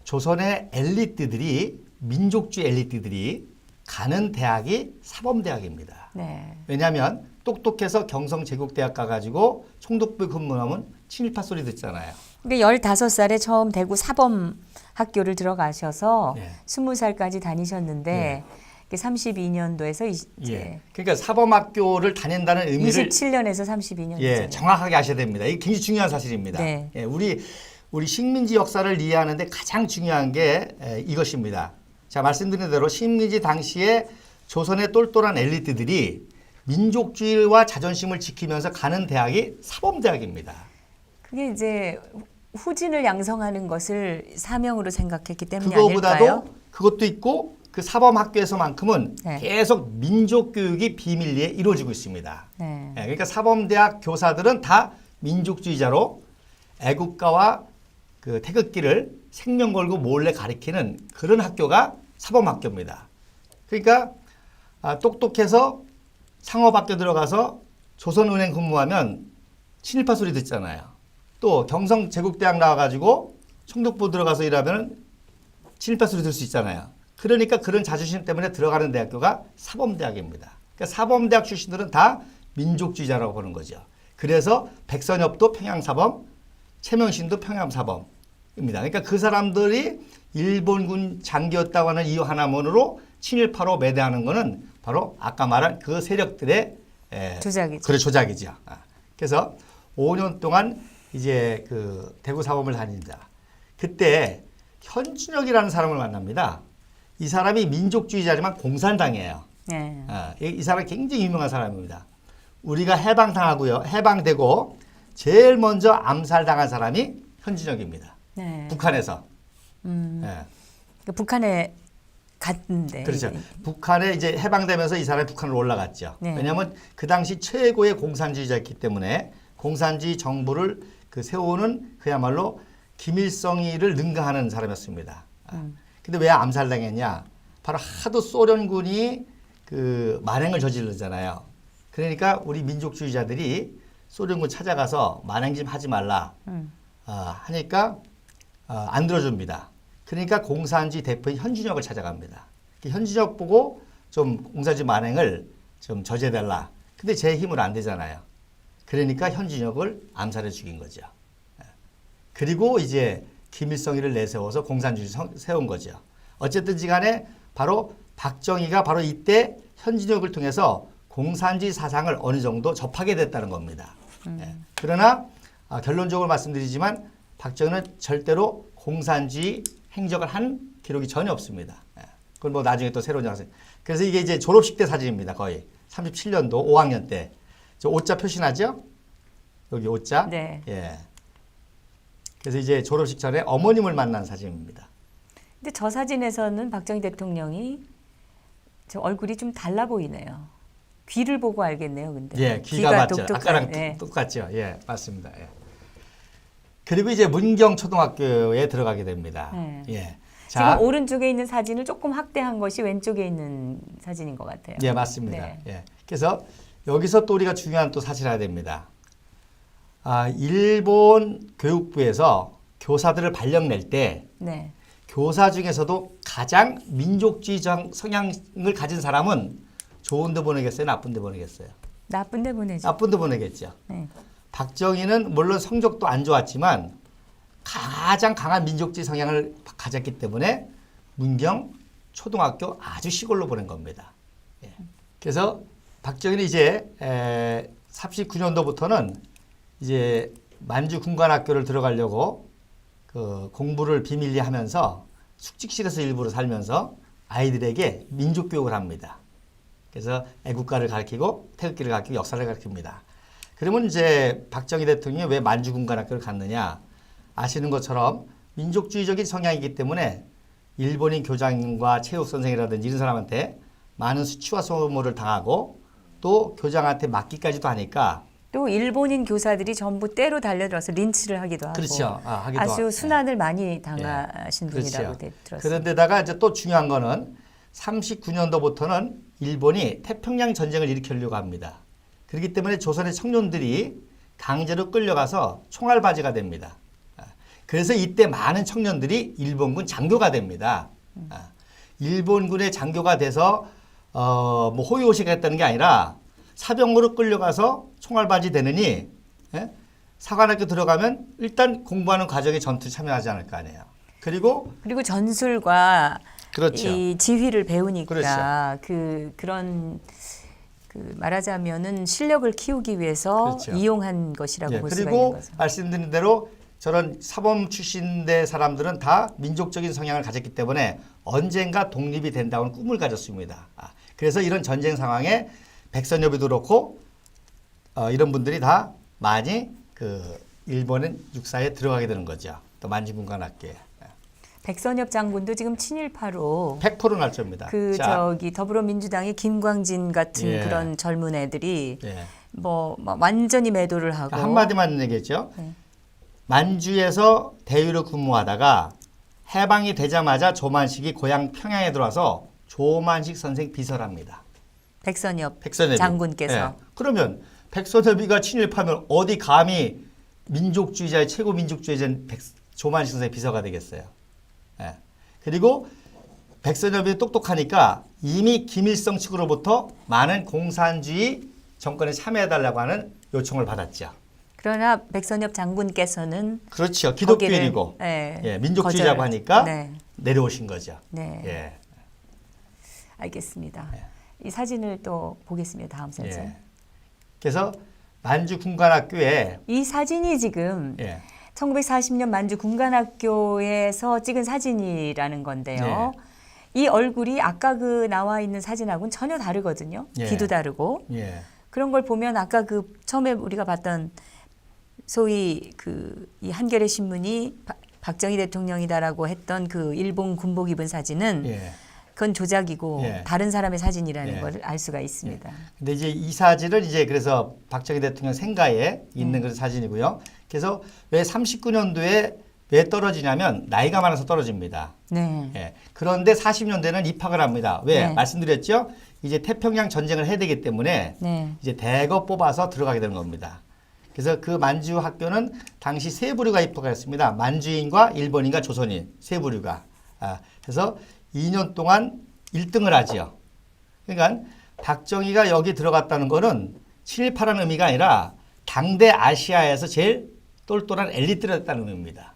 조선의 엘리트들이 민족주의 엘리트들이 가는 대학이 사범대학입니다. 네. 왜냐하면 똑똑해서 경성제국대학 가가지고 총독부 근무하면 친일파 소리 듣잖아요. 근데 15살에 처음 대구 사범 학교를 들어가셔서 20살까지 다니셨는데 32년도에서 이제 그러니까 사범학교를 다닌다는 의미를 27년에서 32년 정확하게 아셔야 됩니다. 이게 굉장히 중요한 사실입니다. 네. 우리 식민지 역사를 이해하는데 가장 중요한 게 이것입니다. 자, 말씀드린 대로 식민지 당시에 조선의 똘똘한 엘리트들이 민족주의와 자존심을 지키면서 가는 대학이 사범대학입니다. 그게 이제 후진을 양성하는 것을 사명으로 생각했기 때문이 그거보다도 아닐까요? 그것도 있고 그 사범학교에서만큼은 네. 계속 민족교육이 비밀리에 이루어지고 있습니다. 네. 그러니까 사범대학 교사들은 다 민족주의자로 애국가와 그 태극기를 생명 걸고 몰래 가리키는 그런 학교가 사범학교입니다. 그러니까 똑똑해서 상업학교 들어가서 조선은행 근무하면 친일파 소리 듣잖아요. 또 경성제국대학 나와가지고 총독부 들어가서 일하면 친일파 소리 들 수 있잖아요. 그러니까 그런 자존심 때문에 들어가는 대학교가 사범대학입니다. 그러니까 사범대학 출신들은 다 민족주의자라고 보는 거죠. 그래서 백선엽도 평양사범, 최명신도 평양사범입니다. 그러니까 그 사람들이 일본군 장교였다고 하는 이유 하나만으로 친일파로 매대하는 것은 바로 아까 말한 그 세력들의 조작이죠. 그래 조작이죠. 그래서 5년 동안 이제 그 대구 사범을 다닙니다. 그때 현준혁이라는 사람을 만납니다. 이 사람이 민족주의자지만 공산당이에요. 이 사람이 굉장히 유명한 사람입니다. 우리가 해방당하고요, 해방되고 제일 먼저 암살당한 사람이 현진혁입니다. 네. 북한에서. 예. 그 북한에 갔는데. 그렇죠. 북한에 이제 해방되면서 이 사람이 북한으로 올라갔죠. 네. 왜냐하면 그 당시 최고의 공산주의자였기 때문에 공산주의 정부를 그 세우는 그야말로 김일성이를 능가하는 사람이었습니다. 근데 왜 암살당했냐? 바로 하도 소련군이 그 만행을 저지르잖아요. 그러니까 우리 민족주의자들이 소련군 찾아가서 만행 좀 하지 말라 하니까 안 들어줍니다. 그러니까 공산주의 대표인 현진혁을 찾아갑니다. 현진혁 보고 좀 공산주의 만행을 좀 저지해달라. 근데 제 힘으로 안 되잖아요. 그러니까 현진혁을 암살해 죽인 거죠. 그리고 이제 김일성이를 내세워서 공산주의 세운 거죠. 어쨌든지 간에 바로 박정희가 바로 이때 현진혁을 통해서 공산주의 사상을 어느 정도 접하게 됐다는 겁니다. 그러나 결론적으로 말씀드리지만 박정희는 절대로 공산주의 행적을 한 기록이 전혀 없습니다. 그건 뭐 나중에 또 새로운 장소. 그래서 이게 이제 졸업식 때 사진입니다. 거의 37년도 5학년 때. 저 오자 표시나죠? 여기 오자. 네. 예. 그래서 이제 졸업식 전에 어머님을 만난 사진입니다. 근데 저 사진에서는 박정희 대통령이 저 얼굴이 좀 달라 보이네요. 귀를 보고 알겠네요, 근데. 예, 귀가 맞죠. 독특한, 아까랑 네. 똑같죠. 예, 맞습니다. 예. 그리고 이제 문경 초등학교에 들어가게 됩니다. 네. 예. 지금 오른쪽에 있는 사진을 조금 확대한 것이 왼쪽에 있는 사진인 것 같아요. 예, 맞습니다. 네. 예. 그래서 여기서 또 우리가 중요한 또 사실을 알아야 됩니다. 일본 교육부에서 교사들을 발령 낼 때 네. 교사 중에서도 가장 민족주의 성향을 가진 사람은 좋은 데 보내겠어요? 나쁜 데 보내겠어요? 나쁜 데 보내죠. 나쁜 데 보내겠죠. 네. 박정희는 물론 성적도 안 좋았지만 가장 강한 민족주의 성향을 가졌기 때문에 문경 초등학교 아주 시골로 보낸 겁니다. 예. 그래서 박정희는 이제 39년도부터는 이제 만주 군관학교를 들어가려고 그 공부를 비밀리 하면서 숙직실에서 일부러 살면서 아이들에게 민족 교육을 합니다. 그래서 애국가를 가르치고 태극기를 가르치고 역사를 가르칩니다. 그러면 이제 박정희 대통령이 왜 만주 군관학교를 갔느냐? 아시는 것처럼 민족주의적인 성향이기 때문에 일본인 교장과 체육 선생이라든지 이런 사람한테 많은 수치와 소모를 당하고 또 교장한테 맞기까지도 하니까 또 일본인 교사들이 전부 때로 달려들어서 린치를 하기도 하고 그렇죠. 하기도 아주 하고. 순환을 많이 당하신 분이라고 그렇죠. 들었습니다. 그런데다가 이제 또 중요한 거는 39년도부터는 일본이 태평양 전쟁을 일으키려고 합니다. 그렇기 때문에 조선의 청년들이 강제로 끌려가서 총알바지가 됩니다. 그래서 이때 많은 청년들이 일본군 장교가 됩니다. 일본군의 장교가 돼서 뭐 호위호식을 했다는 게 아니라 사병으로 끌려가서 총알바지 되느니 사관학교 들어가면 일단 공부하는 과정에 전투에 참여하지 않을 거 아니에요. 그리고 전술과 그렇죠. 이 지휘를 배우니까 그렇죠. 그런 말하자면은 실력을 키우기 위해서 그렇죠. 이용한 것이라고 볼 수가 있는 그리고 거죠. 말씀드린 대로 저런 사범 출신의 사람들은 다 민족적인 성향을 가졌기 때문에 언젠가 독립이 된다는 꿈을 가졌습니다. 그래서 이런 전쟁 상황에 백선엽이도 그렇고 이런 분들이 다 많이 그 일본은 육사에 들어가게 되는 거죠. 또 만주군관학교에. 백선엽 장군도 지금 친일파로 100% 날조입니다. 더불어민주당의 김광진 같은 예. 그런 젊은 애들이 예. 뭐 완전히 매도를 하고 한마디만 얘기했죠. 네. 만주에서 대위로 근무하다가 해방이 되자마자 조만식이 고향 평양에 들어와서 조만식 선생 비서를 합니다. 백선엽 백선엽이. 장군께서 예. 그러면 백선엽이가 친일파면 어디 감히 민족주의자의 최고 민족주의자인 조만식 선생의 비서가 되겠어요. 예. 그리고 백선엽이 똑똑하니까 이미 김일성 측으로부터 많은 공산주의 정권에 참여해달라고 하는 요청을 받았죠. 그러나 백선엽 장군께서는 그렇죠. 기독교인이고 민족주의자고 하니까 내려오신 거죠. 네. 예. 알겠습니다. 이 사진을 또 보겠습니다. 다음 사진. 예. 그래서 만주 군관학교에 이 사진이 지금 1940년 만주 군관학교에서 찍은 사진이라는 건데요. 이 얼굴이 아까 그 나와 있는 사진하고는 전혀 다르거든요. 귀도 다르고. 그런 걸 보면 아까 그 처음에 우리가 봤던 소위 이 한겨레 신문이 박정희 대통령이다라고 했던 그 일본 군복 입은 사진은 예. 그건 조작이고 예. 다른 사람의 사진이라는 예. 걸 알 수가 있습니다. 근데 이제 이 사진은 이제 그래서 박정희 대통령 생가에 있는 그런 사진이고요. 그래서 왜 39년도에 왜 떨어지냐면 나이가 많아서 떨어집니다. 네. 예. 그런데 40년대는 입학을 합니다. 왜? 네. 말씀드렸죠? 이제 태평양 전쟁을 해야 되기 때문에 네. 이제 대거 뽑아서 들어가게 되는 겁니다. 그래서 그 만주 학교는 당시 세 부류가 입학을 했습니다. 만주인과 일본인과 조선인 세 부류가. 그래서 2년 동안 1등을 하지요. 그러니까 박정희가 여기 들어갔다는 거는 친일파라는 의미가 아니라 당대 아시아에서 제일 똘똘한 엘리트였다는 의미입니다.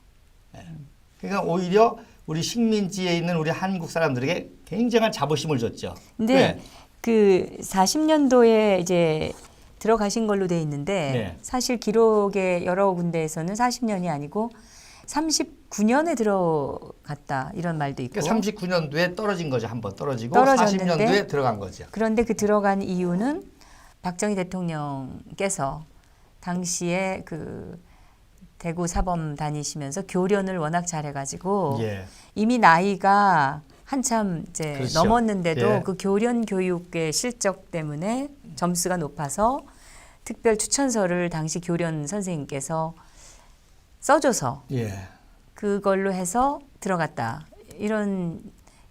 그러니까 오히려 우리 식민지에 있는 우리 한국 사람들에게 굉장한 자부심을 줬죠. 근데 왜? 그 40년도에 이제 들어가신 걸로 돼 있는데 네. 사실 기록의 여러 군데에서는 40년이 아니고 39년에 들어갔다 이런 말도 있고. 그러니까 39년도에 떨어진 거죠. 한번 떨어지고 떨어졌는데 40년도에 들어간 거죠. 그런데 그 들어간 이유는 박정희 대통령께서 당시에 그 대구 사범 다니시면서 교련을 워낙 잘해가지고 예. 이미 나이가 한참 이제 그렇죠. 넘었는데도 예. 그 교련 교육의 실적 때문에 점수가 높아서 특별 추천서를 당시 교련 선생님께서 써줘서 예. 그걸로 해서 들어갔다 이런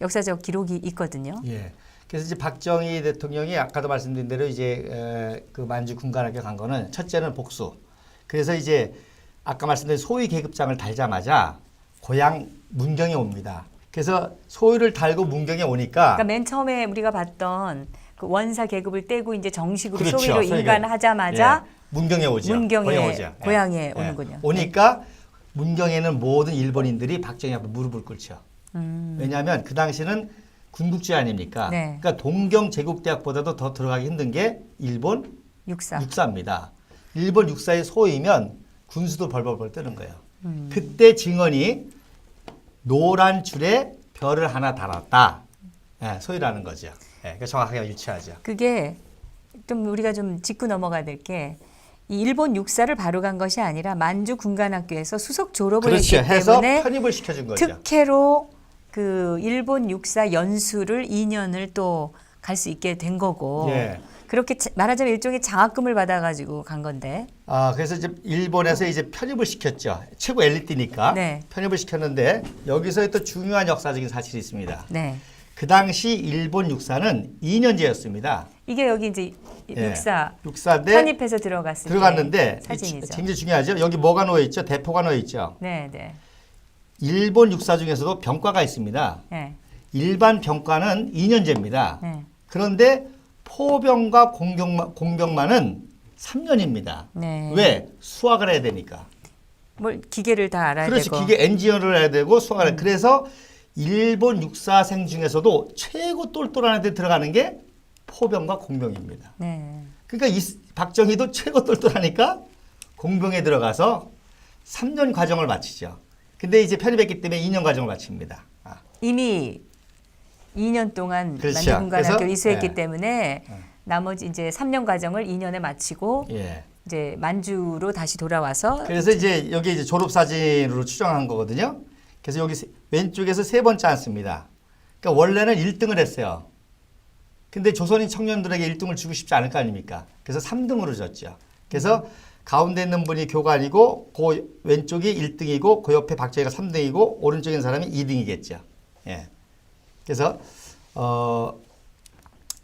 역사적 기록이 있거든요. 예. 그래서 이제 박정희 대통령이 아까도 말씀드린 대로 이제 그 만주 군관학교 간 거는 첫째는 복수. 그래서 이제 아까 말씀드린 소위 계급장을 달자마자 고향 문경에 옵니다. 그래서 소위를 달고 문경에 오니까 그러니까 맨 처음에 우리가 봤던 그 원사 계급을 떼고 이제 정식으로 그렇죠. 소위로 소위가. 인간하자마자 예. 문경에 오죠. 문경에 고향에 예. 오는군요. 오니까 문경에는 모든 일본인들이 박정희 앞에 무릎을 꿇죠. 왜냐하면 그 당시는 군국주의 아닙니까? 네. 그러니까 동경 제국대학보다도 더 들어가기 힘든 게 일본 육사. 육사입니다. 일본 육사의 소위면 군수도 벌벌벌 뜨는 거예요. 그때 증언이 노란 줄에 별을 하나 달았다. 예, 소위라는 거죠. 예, 그 정확하게 유추하죠. 그게 좀 우리가 좀 짚고 넘어가야 될 게 이 일본 육사를 바로 간 것이 아니라 만주 군관학교에서 수석 졸업을 그렇죠. 했기 해서 때문에 편입을 시켜준 거죠. 특혜로 그 일본 육사 연수를 2년을 또 갈 수 있게 된 거고 예. 그렇게 말하자면 일종의 장학금을 받아가지고 간 건데 그래서 이제 일본에서 이제 편입을 시켰죠. 최고 엘리트니까 네. 편입을 시켰는데 여기서 또 중요한 역사적인 사실이 있습니다. 네. 그 당시 일본 육사는 2년제였습니다. 이게 여기 이제 예. 육사인데 편입해서 들어갔을 들어갔는데 때 사진이죠. 굉장히 중요하죠. 여기 뭐가 놓여 있죠? 대포가 놓여 있죠. 네, 네. 일본 육사 중에서도 병과가 있습니다. 네. 일반 병과는 2년제입니다. 네. 그런데 포병과 공병만은 3년입니다. 네. 왜? 수학을 해야 되니까. 뭘 기계를 다 알아야 그렇지. 되고. 기계 엔지니어를 해야 되고 수학을 해야 그래서 일본 육사생 중에서도 최고 똘똘한 애들 들어가는 게 포병과 공병입니다. 네. 그러니까 박정희도 최고 똘똘하니까 공병에 들어가서 3년 과정을 마치죠. 근데 이제 편입했기 때문에 2년 과정을 마칩니다. 이미 2년 동안 그렇죠. 만주군관학교를 그래서, 이수했기 예. 때문에 나머지 이제 3년 과정을 2년에 마치고 예. 이제 만주로 다시 돌아와서 그래서 이제 여기 이제 졸업 사진으로 추정한 거거든요. 그래서 여기 왼쪽에서 세 번째 앉습니다. 그러니까 원래는 1등을 했어요. 근데 조선인 청년들에게 1등을 주고 싶지 않을 거 아닙니까? 그래서 3등으로 줬죠. 그래서 가운데 있는 분이 교관이고 그 왼쪽이 1등이고 그 옆에 박정희가 3등이고 오른쪽에 있는 사람이 2등이겠죠. 예. 그래서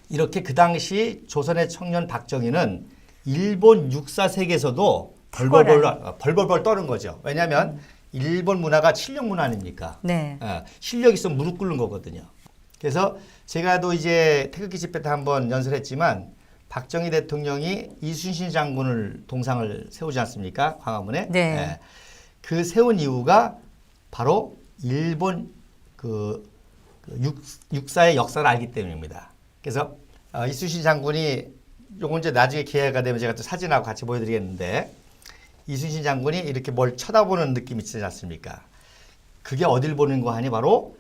이렇게 그 당시 조선의 청년 박정희는 일본 육사색에서도 벌벌벌 떠는 거죠. 왜냐하면 일본 문화가 실력 문화 아닙니까? 네. 실력 있으면 무릎 꿇는 거거든요. 그래서 제가도 이제 태극기 집회 때 한번 연설했지만 박정희 대통령이 이순신 장군을 동상을 세우지 않습니까? 광화문에. 네. 그 세운 이유가 바로 일본 육사의 역사를 알기 때문입니다. 그래서 이순신 장군이 요건 이제 나중에 기회가 되면 제가 또 사진하고 같이 보여드리겠는데 이순신 장군이 이렇게 뭘 쳐다보는 느낌이 있지 않습니까? 그게 어딜 보는 거 하니 바로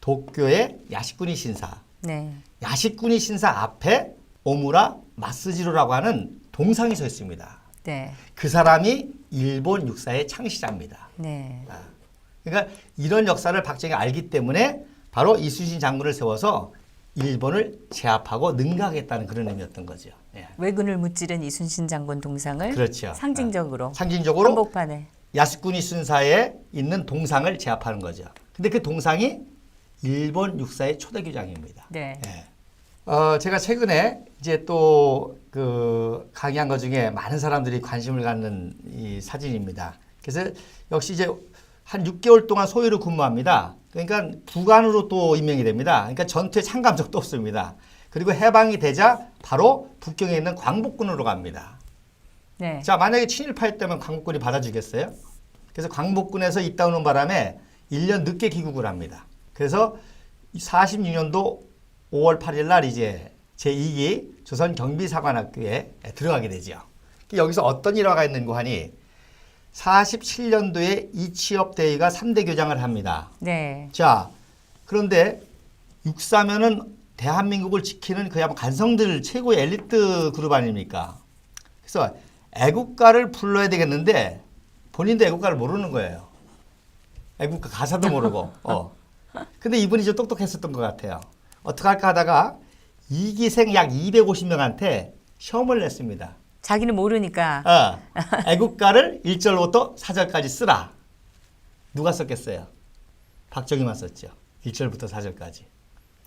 도쿄의 야시쿠니 신사. 네. 야시쿠니 신사 앞에 오무라 마스지로라고 하는 동상이 서 있습니다. 네. 그 사람이 일본 육사의 창시자입니다. 네. 그러니까 이런 역사를 박정희가 알기 때문에 바로 이순신 장군을 세워서 일본을 제압하고 능가하겠다는 그런 의미였던 거죠. 예. 왜군을 무찌른 이순신 장군 동상을 그렇죠. 상징적으로 상징적으로 한복판에 야스쿠니 순사에 있는 동상을 제압하는 거죠. 근데 그 동상이 일본 육사의 초대 규장입니다. 네. 예. 제가 최근에 이제 또 그 강의한 것 중에 많은 사람들이 관심을 갖는 이 사진입니다. 그래서 역시 이제 한 6개월 동안 소위로 근무합니다. 그러니까 부관으로 또 임명이 됩니다. 그러니까 전투에 참가한 적도 없습니다. 그리고 해방이 되자 바로 북경에 있는 광복군으로 갑니다. 네. 자, 만약에 친일파였다면 광복군이 받아주겠어요? 그래서 광복군에서 있다 오는 바람에 1년 늦게 귀국을 합니다. 그래서 46년도 5월 8일 날 이제 제2기 조선경비사관학교에 들어가게 되죠. 여기서 어떤 일화가 있는가 하니 47년도에 이치업 대위가 3대 교장을 합니다. 네. 자, 그런데 육사면은 대한민국을 지키는 그야말로 간성들 최고의 엘리트 그룹 아닙니까? 그래서 애국가를 불러야 되겠는데 본인도 애국가를 모르는 거예요. 애국가 가사도 모르고. 근데 이분이 좀 똑똑했었던 것 같아요. 어떻게 할까 하다가 2기생 약 250명한테 시험을 냈습니다. 자기는 모르니까. 애국가를 1절부터 4절까지 쓰라. 누가 썼겠어요? 박정희만 썼죠. 1절부터 4절까지.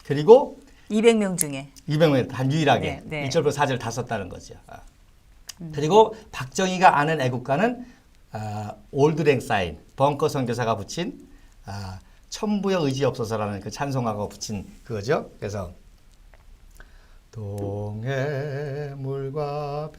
그리고 200명 중에 200명 단 유일하게 네, 네. 1절부터 4절 다 썼다는 거죠. 그리고 박정희가 아는 애국가는 올드랭 사인, 벙커 선교사가 붙인 천부여 의지 없어서라는 그 찬송가가 붙인 그거죠. 그래서 동해물과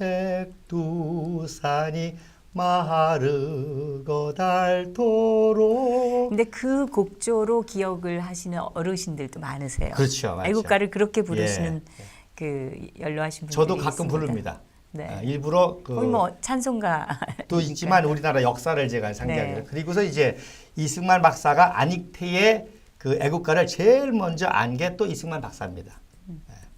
백두산이 마르고 닳도록. 근데 그 곡조로 기억을 하시는 어르신들도 많으세요. 그렇죠. 맞죠. 애국가를 그렇게 부르시는 예. 그 연로하신 분들이 저도 가끔 있습니다. 부릅니다. 네. 일부러 거의 뭐 찬송가 또 있지만 우리나라 역사를 제가 상기하기로. 네. 그리고서 이제 이승만 박사가 안익태의 그 애국가를 제일 먼저 안 게 또 이승만 박사입니다.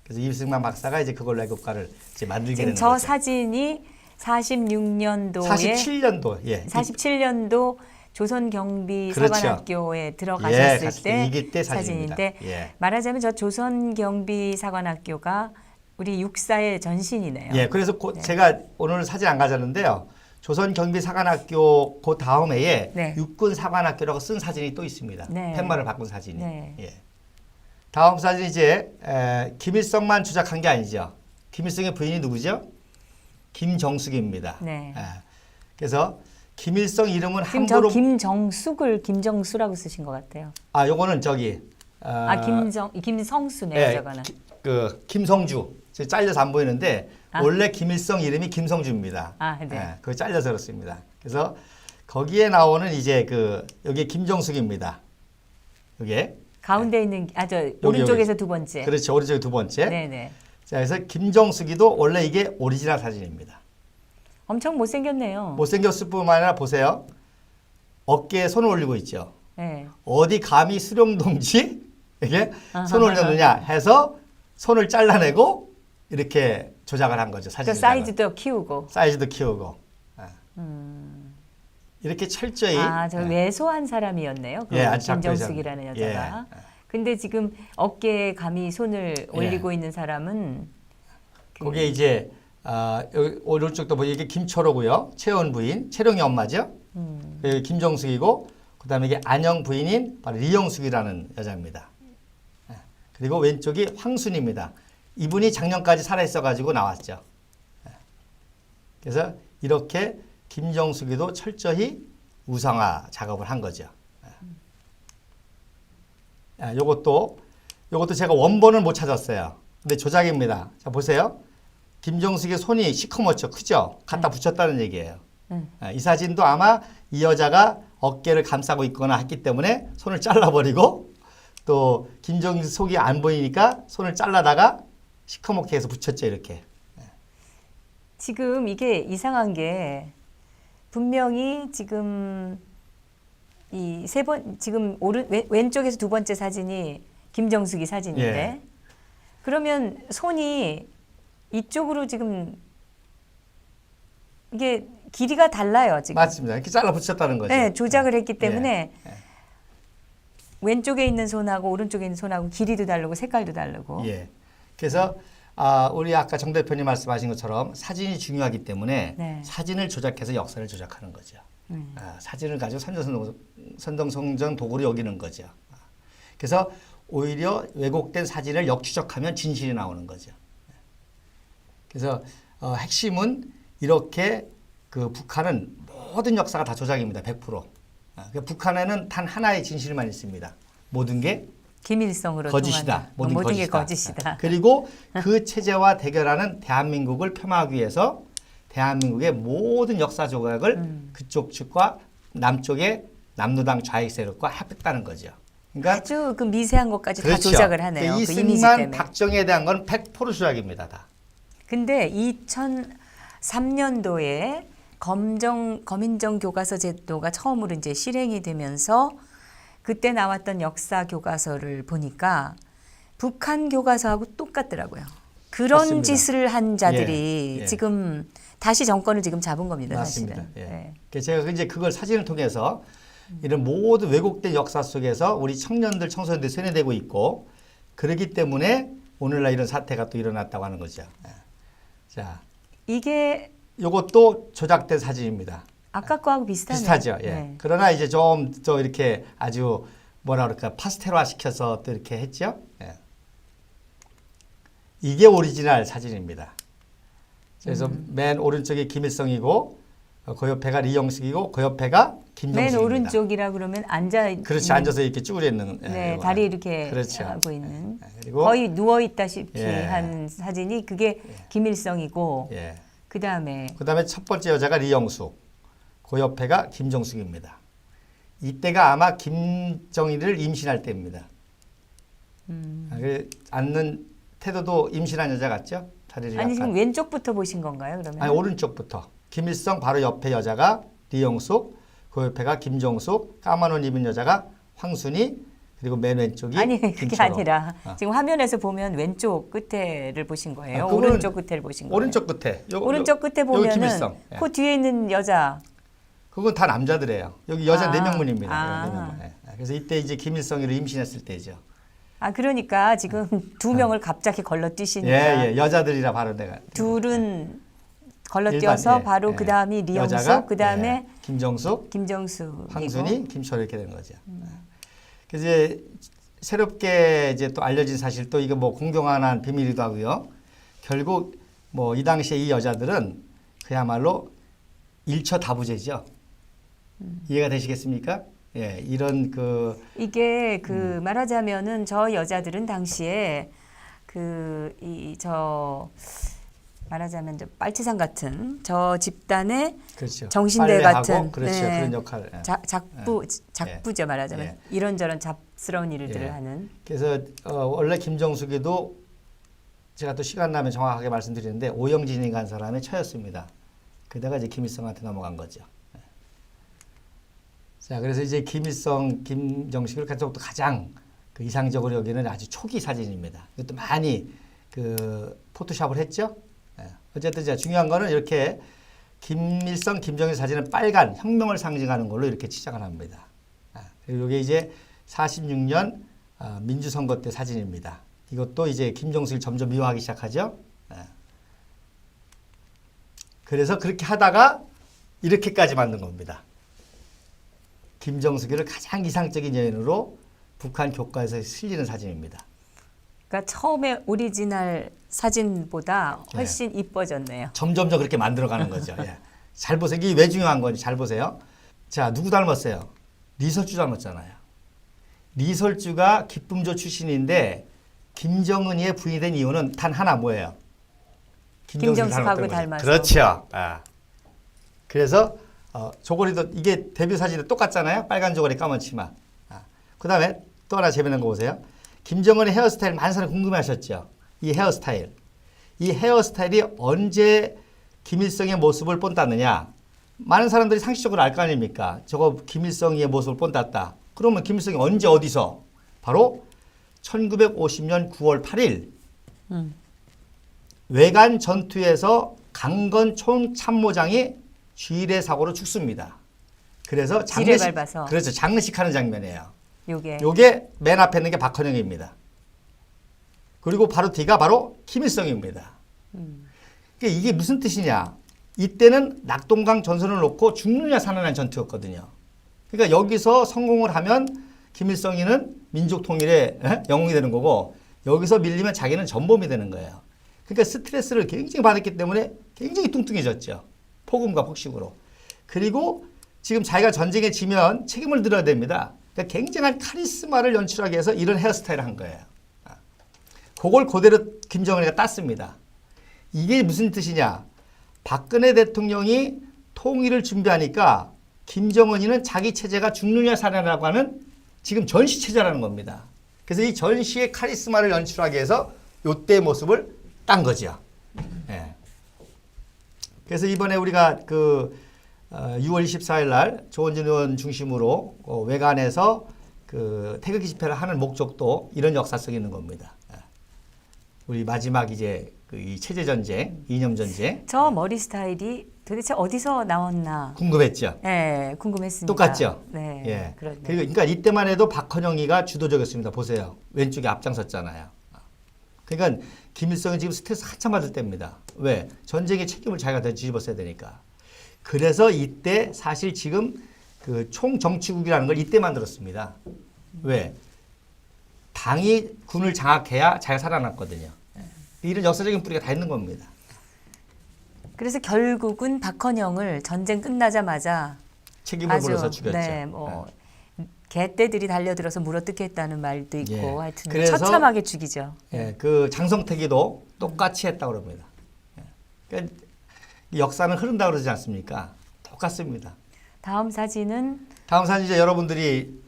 그래서 이승만 박사가 이제 그걸로 애국가를 이제 만들게 지금 되는 저 거죠. 사진이 46년도에 47년도. 예. 47년도 조선경비 그렇죠. 사관학교에 들어가셨을 예, 갔을 때 이길 때 사진입니다. 사진인데 예. 말하자면 저 조선경비 사관학교가 우리 육사의 전신이네요. 예, 그래서 제가 오늘 사진 안 가졌는데요. 조선경비사관학교 그 다음 해에 네. 육군사관학교라고 쓴 사진이 또 있습니다. 네. 팻말을 바꾼 사진이. 네. 예. 다음 사진 이제 김일성만 주작한 게 아니죠. 김일성의 부인이 누구죠? 김정숙입니다. 네. 그래서 김일성 이름은 지금 저 함부로 김정숙을 김정수라고 쓰신 것 같아요. 요거는 저기 김성수네요, 예, 저거는. 그 김성주. 지금 잘려서 안 보이는데 아. 원래 김일성 이름이 김성주입니다. 네. 그거 잘려서 그렇습니다. 그래서 거기에 나오는 이제 여기 김정숙입니다. 여기에 가운데 있는 오른쪽에서 두 번째. 그렇죠. 오른쪽에 두 번째. 네네. 자, 그래서 김정숙이도 원래 이게 오리지널 사진입니다. 엄청 못생겼네요. 못생겼을 뿐만 아니라 보세요. 어깨에 손을 올리고 있죠. 네. 어디 감히 수령동지 이게 손을 올렸느냐 해서 손을 잘라내고 이렇게 조작을 한 거죠. 사진 그 사이즈도 키우고. 사이즈도 키우고. 이렇게 철저히. 저 왜소한 사람이었네요. 그 예, 아주 김정숙이라는 여자가. 예. 근데 지금 어깨에 감히 손을 올리고 있는 사람은 거기에 이제 여기 오른쪽도 보니 이게 김철호고요. 채원 부인, 채령이 엄마죠. 여기 김정숙이고 그다음에 이게 안영 부인인 바로 리영숙이라는 여자입니다. 그리고 왼쪽이 황순입니다. 이분이 작년까지 살아있어가지고 나왔죠. 그래서 이렇게 김정숙이도 철저히 우상화 작업을 한 거죠. 요것도 제가 원본을 못 찾았어요. 근데 조작입니다. 자, 보세요. 김정숙의 손이 시커멓죠. 크죠? 갖다 붙였다는 얘기예요. 이 사진도 아마 이 여자가 어깨를 감싸고 있거나 했기 때문에 손을 잘라버리고 또 김정숙이 안 보이니까 손을 잘라다가 시커멓게 해서 붙였죠. 이렇게. 지금 이게 이상한 게 분명히 지금 이 지금 왼쪽에서 두 번째 사진이 김정숙이 사진인데 예. 그러면 손이 이쪽으로 지금 이게 길이가 달라요 지금. 맞습니다. 이렇게 잘라 붙였다는 거죠. 네, 조작을 했기 때문에 예. 왼쪽에 있는 손하고 오른쪽에 있는 손하고 길이도 다르고 색깔도 다르고. 예. 그래서 우리 아까 정 대표님 말씀하신 것처럼 사진이 중요하기 때문에 네. 사진을 조작해서 역사를 조작하는 거죠. 사진을 가지고 선정성정 도구로 여기는 거죠. 그래서 오히려 왜곡된 사진을 역추적하면 진실이 나오는 거죠. 그래서 핵심은 이렇게 그 북한은 모든 역사가 다 조작입니다. 100%. 그러니까 북한에는 단 하나의 진실만 있습니다. 모든 게 김일성으로 거짓이다. 통한다. 모든 게 거짓이다. 거짓이다. 그리고 그 체제와 대결하는 대한민국을 폄하하기 위해서 대한민국의 모든 역사 조각을 그쪽 측과 남쪽의 남노당 좌익 세력과 합했다는 거죠. 그러니까 아주 그 미세한 것까지 그렇죠. 다 조작을 하네요. 그 이미지 이승만, 때문에. 박정희에 대한 건 100% 조작입니다. 다. 근데 2003년도에 검인정 교과서 제도가 처음으로 이제 실행이 되면서 그때 나왔던 역사 교과서를 보니까 북한 교과서하고 똑같더라고요. 그런 맞습니다. 짓을 한 자들이 예, 예. 지금 다시 정권을 지금 잡은 겁니다. 맞습니다. 사실은. 예. 네. 그래서 제가 이제 그걸 사진을 통해서 이런 모든 왜곡된 역사 속에서 우리 청년들, 청소년들이 세뇌되고 있고 그러기 때문에 오늘날 이런 사태가 또 일어났다고 하는 거죠. 예. 자, 이게 이것도 조작된 사진입니다. 아까 거하고 비슷하네요. 비슷하죠. 예. 네. 그러나 이제 좀 더 이렇게 아주 뭐라 그럴까 파스텔화 시켜서 또 이렇게 했죠. 예. 이게 오리지널 사진입니다. 그래서 맨 오른쪽이 김일성이고 그 옆에가 리영숙이고 그 옆에가 김정숙입니다. 맨 오른쪽이라 그러면 앉아 그렇지. 앉아서 이렇게 쭈그려 있는. 네, 이거. 다리 이렇게 그렇죠. 하고 있는 그리고 거의 누워 있다시피 예. 한 사진이 그게 김일성이고 예. 그다음에 그다음에 첫 번째 여자가 리영숙. 그 옆에가 김정숙입니다. 이때가 아마 김정일을 임신할 때입니다. 앉는 태도도 임신한 여자 같죠? 다리를 아니 약간. 지금 왼쪽부터 보신 건가요? 그러면 아니 오른쪽부터 김일성 바로 옆에 여자가 리영숙, 그 옆에가 김정숙, 까만 옷 입은 여자가 황순이, 그리고 맨 왼쪽이 아니 그게 김철호. 아니라 지금 화면에서 보면 왼쪽 끝에를 보신 거예요? 그거는 오른쪽 끝에를 보신 거예요? 오른쪽 끝에. 오른쪽 끝에 여기 보면은 김일성. 예. 그 뒤에 있는 여자 그건 다 남자들이에요. 여기 여자 아. 4명문입니다. 아. 그래서 이때 이제 김일성이를 임신했을 때죠. 아 그러니까 지금 두 명을 갑자기 걸러뛰시니까 예, 예. 여자들이라 바로 내가. 둘은 걸러뛰어서 일반, 예, 바로 예. 그 다음이 리영숙, 여자가, 그 다음에 예, 김정숙, 김정숙, 황순이, 김철호 이렇게 된 거죠. 그래서 이제 새롭게 이제 또 알려진 사실 또 이거 뭐 공경한 비밀이기도 하고요. 결국 뭐 이 당시에 이 여자들은 그야말로 일처다부제죠. 이해가 되시겠습니까? 예, 이런 그 이게 그 말하자면은 저 여자들은 당시에 그 말하자면 저 빨치산 같은 저 집단의 그렇죠. 정신대 빨래하고 같은 그렇죠. 네. 그런 역할. 예. 작부죠 말하자면 예. 이런저런 잡스러운 일들을 예. 하는 그래서 원래 김정숙이도 제가 또 시간 나면 정확하게 말씀드리는데 오영진이 간 사람의 처였습니다. 그다가 이제 김일성한테 넘어간 거죠. 예. 자, 그래서 이제 김일성, 김정식을 가장 그 이상적으로 여기는 아주 초기 사진입니다. 이것도 많이 그 포토샵을 했죠. 예. 어쨌든 이제 중요한 거는 이렇게 김일성, 김정일 사진은 빨간 혁명을 상징하는 걸로 이렇게 치장을 합니다. 그리고 이게 이제 46년 민주선거 때 사진입니다. 이것도 이제 김정숙을 점점 미워하기 시작하죠. 그래서 그렇게 하다가 이렇게까지 만든 겁니다. 김정숙이를 가장 이상적인 여인으로 북한 교과에서 실리는 사진입니다. 그러니까 처음에 오리지널 사진보다 훨씬 이뻐졌네요. 점점 그렇게 만들어가는 거죠. 예. 잘 보세요. 이게 왜 중요한 건지 잘 보세요. 자, 누구 닮았어요? 리설주 닮았잖아요. 리설주가 기쁨조 출신인데 김정은이의 부인이 된 이유는 단 하나 뭐예요? 김정숙하고 닮아서. 그렇죠. 그래서 조거리도 이게 데뷔 사진도 똑같잖아요. 빨간 조거리 까만 치마. 그 다음에 또 하나 재미있는 거 보세요. 김정은의 헤어스타일 많은 사람이 궁금해하셨죠. 이 헤어스타일. 이 헤어스타일이 언제 김일성의 모습을 본땄느냐. 많은 사람들이 상식적으로 알 거 아닙니까. 저거 김일성의 모습을 본땄다. 그러면 김일성이 언제 어디서? 바로 1950년 9월 8일 외관 전투에서 강건 총참모장이 쥐례 사고로 죽습니다. 그래서 지뢰 밟아서. 그렇죠. 장례식 하는 장면이에요. 요게 맨 앞에 있는 게 박헌영입니다. 그리고 바로 뒤가 바로 김일성입니다. 그러니까 이게 무슨 뜻이냐? 이때는 낙동강 전선을 놓고 죽느냐 사느냐 전투였거든요. 그러니까 여기서 성공을 하면 김일성이는 민족 통일의 영웅이 되는 거고 여기서 밀리면 자기는 전범이 되는 거예요. 그러니까 스트레스를 굉장히 받았기 때문에 굉장히 뚱뚱해졌죠. 폭음과 폭식으로. 그리고 지금 자기가 전쟁에 지면 책임을 들어야 됩니다. 그러니까 굉장한 카리스마를 연출하기 위해서 이런 헤어스타일을 한 거예요. 그걸 그대로 김정은이가 땄습니다. 이게 무슨 뜻이냐? 박근혜 대통령이 통일을 준비하니까 김정은이는 자기 체제가 죽느냐 사느냐라고 하는 지금 전시 체제라는 겁니다. 그래서 이 전시의 카리스마를 연출하기 위해서 요때의 모습을 딴 거죠. 예. 그래서 이번에 우리가 6월 24일 날 조원진 의원 중심으로 외관에서 태극기 집회를 하는 목적도 이런 역사성이 있는 겁니다. 예. 우리 마지막 이제 이 체제 전쟁, 이념 전쟁. 저 머리 스타일이 도대체 어디서 나왔나 궁금했죠. 네, 궁금했습니다. 똑같죠. 네, 예. 그렇네요. 그러니까 이때만 해도 박헌영이가 주도적이었습니다. 보세요. 왼쪽에 앞장섰잖아요. 그러니까 김일성이 지금 스트레스 한참 받을 때입니다. 왜? 전쟁의 책임을 자기가 다 뒤집어써야 되니까. 그래서 이때 사실 지금 총정치국이라는 걸 이때 만들었습니다. 왜? 당이 군을 장악해야 잘 살아났거든요. 이런 역사적인 뿌리가 다 있는 겁니다. 그래서 결국은 박헌영을 전쟁 끝나자마자 책임을 물어서 죽였죠. 네, 개떼들이 달려들어서 물어뜯겠다는 말도 있고 예. 하여튼 그래서 처참하게 죽이죠. 예, 장성택이도 똑같이 했다고 그럽니다. 예. 그러니까 역사는 흐른다고 그러지 않습니까? 똑같습니다. 다음 사진은 이제 여러분들이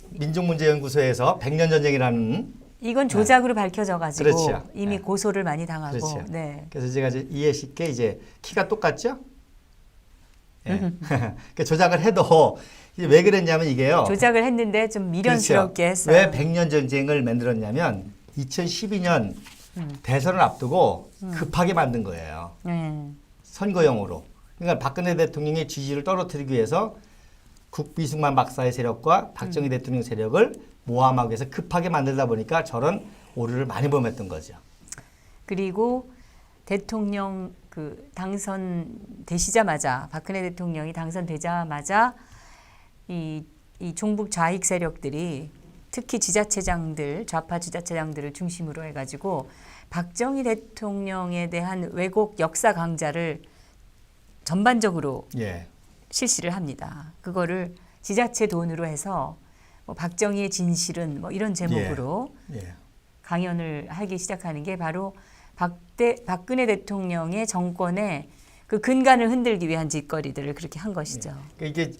민족문제연구소에서 100년 전쟁이라는 이건 조작으로 밝혀져가지고 그렇죠. 이미 네. 고소를 많이 당하고. 그렇죠. 네. 그래서 제가 이제 이해 쉽게 이제 키가 똑같죠? 예. 그러니까 조작을 해도 이제 왜 그랬냐면 이게요. 조작을 했는데 좀 미련스럽게 그렇죠. 했어요. 왜 100년 전쟁을 만들었냐면 2012년 대선을 앞두고 급하게 만든 거예요. 선거용으로. 그러니까 박근혜 대통령의 지지를 떨어뜨리기 위해서 국비승만 박사의 세력과 박정희 대통령 세력을 모함하기 위해서 급하게 만들다 보니까 저런 오류를 많이 범했던 거죠. 그리고 대통령 당선되시자마자 박근혜 대통령이 당선되자마자 이 종북 좌익 세력들이 특히 지자체장들, 좌파 지자체장들을 중심으로 해가지고 박정희 대통령에 대한 왜곡 역사 강좌를 전반적으로 예. 실시를 합니다. 그거를 지자체 돈으로 해서 박정희의 진실은 이런 제목으로 예. 강연을 하기 시작하는 게 바로 박근혜 대통령의 정권의 그 근간을 흔들기 위한 짓거리들을 그렇게 한 것이죠. 예. 이게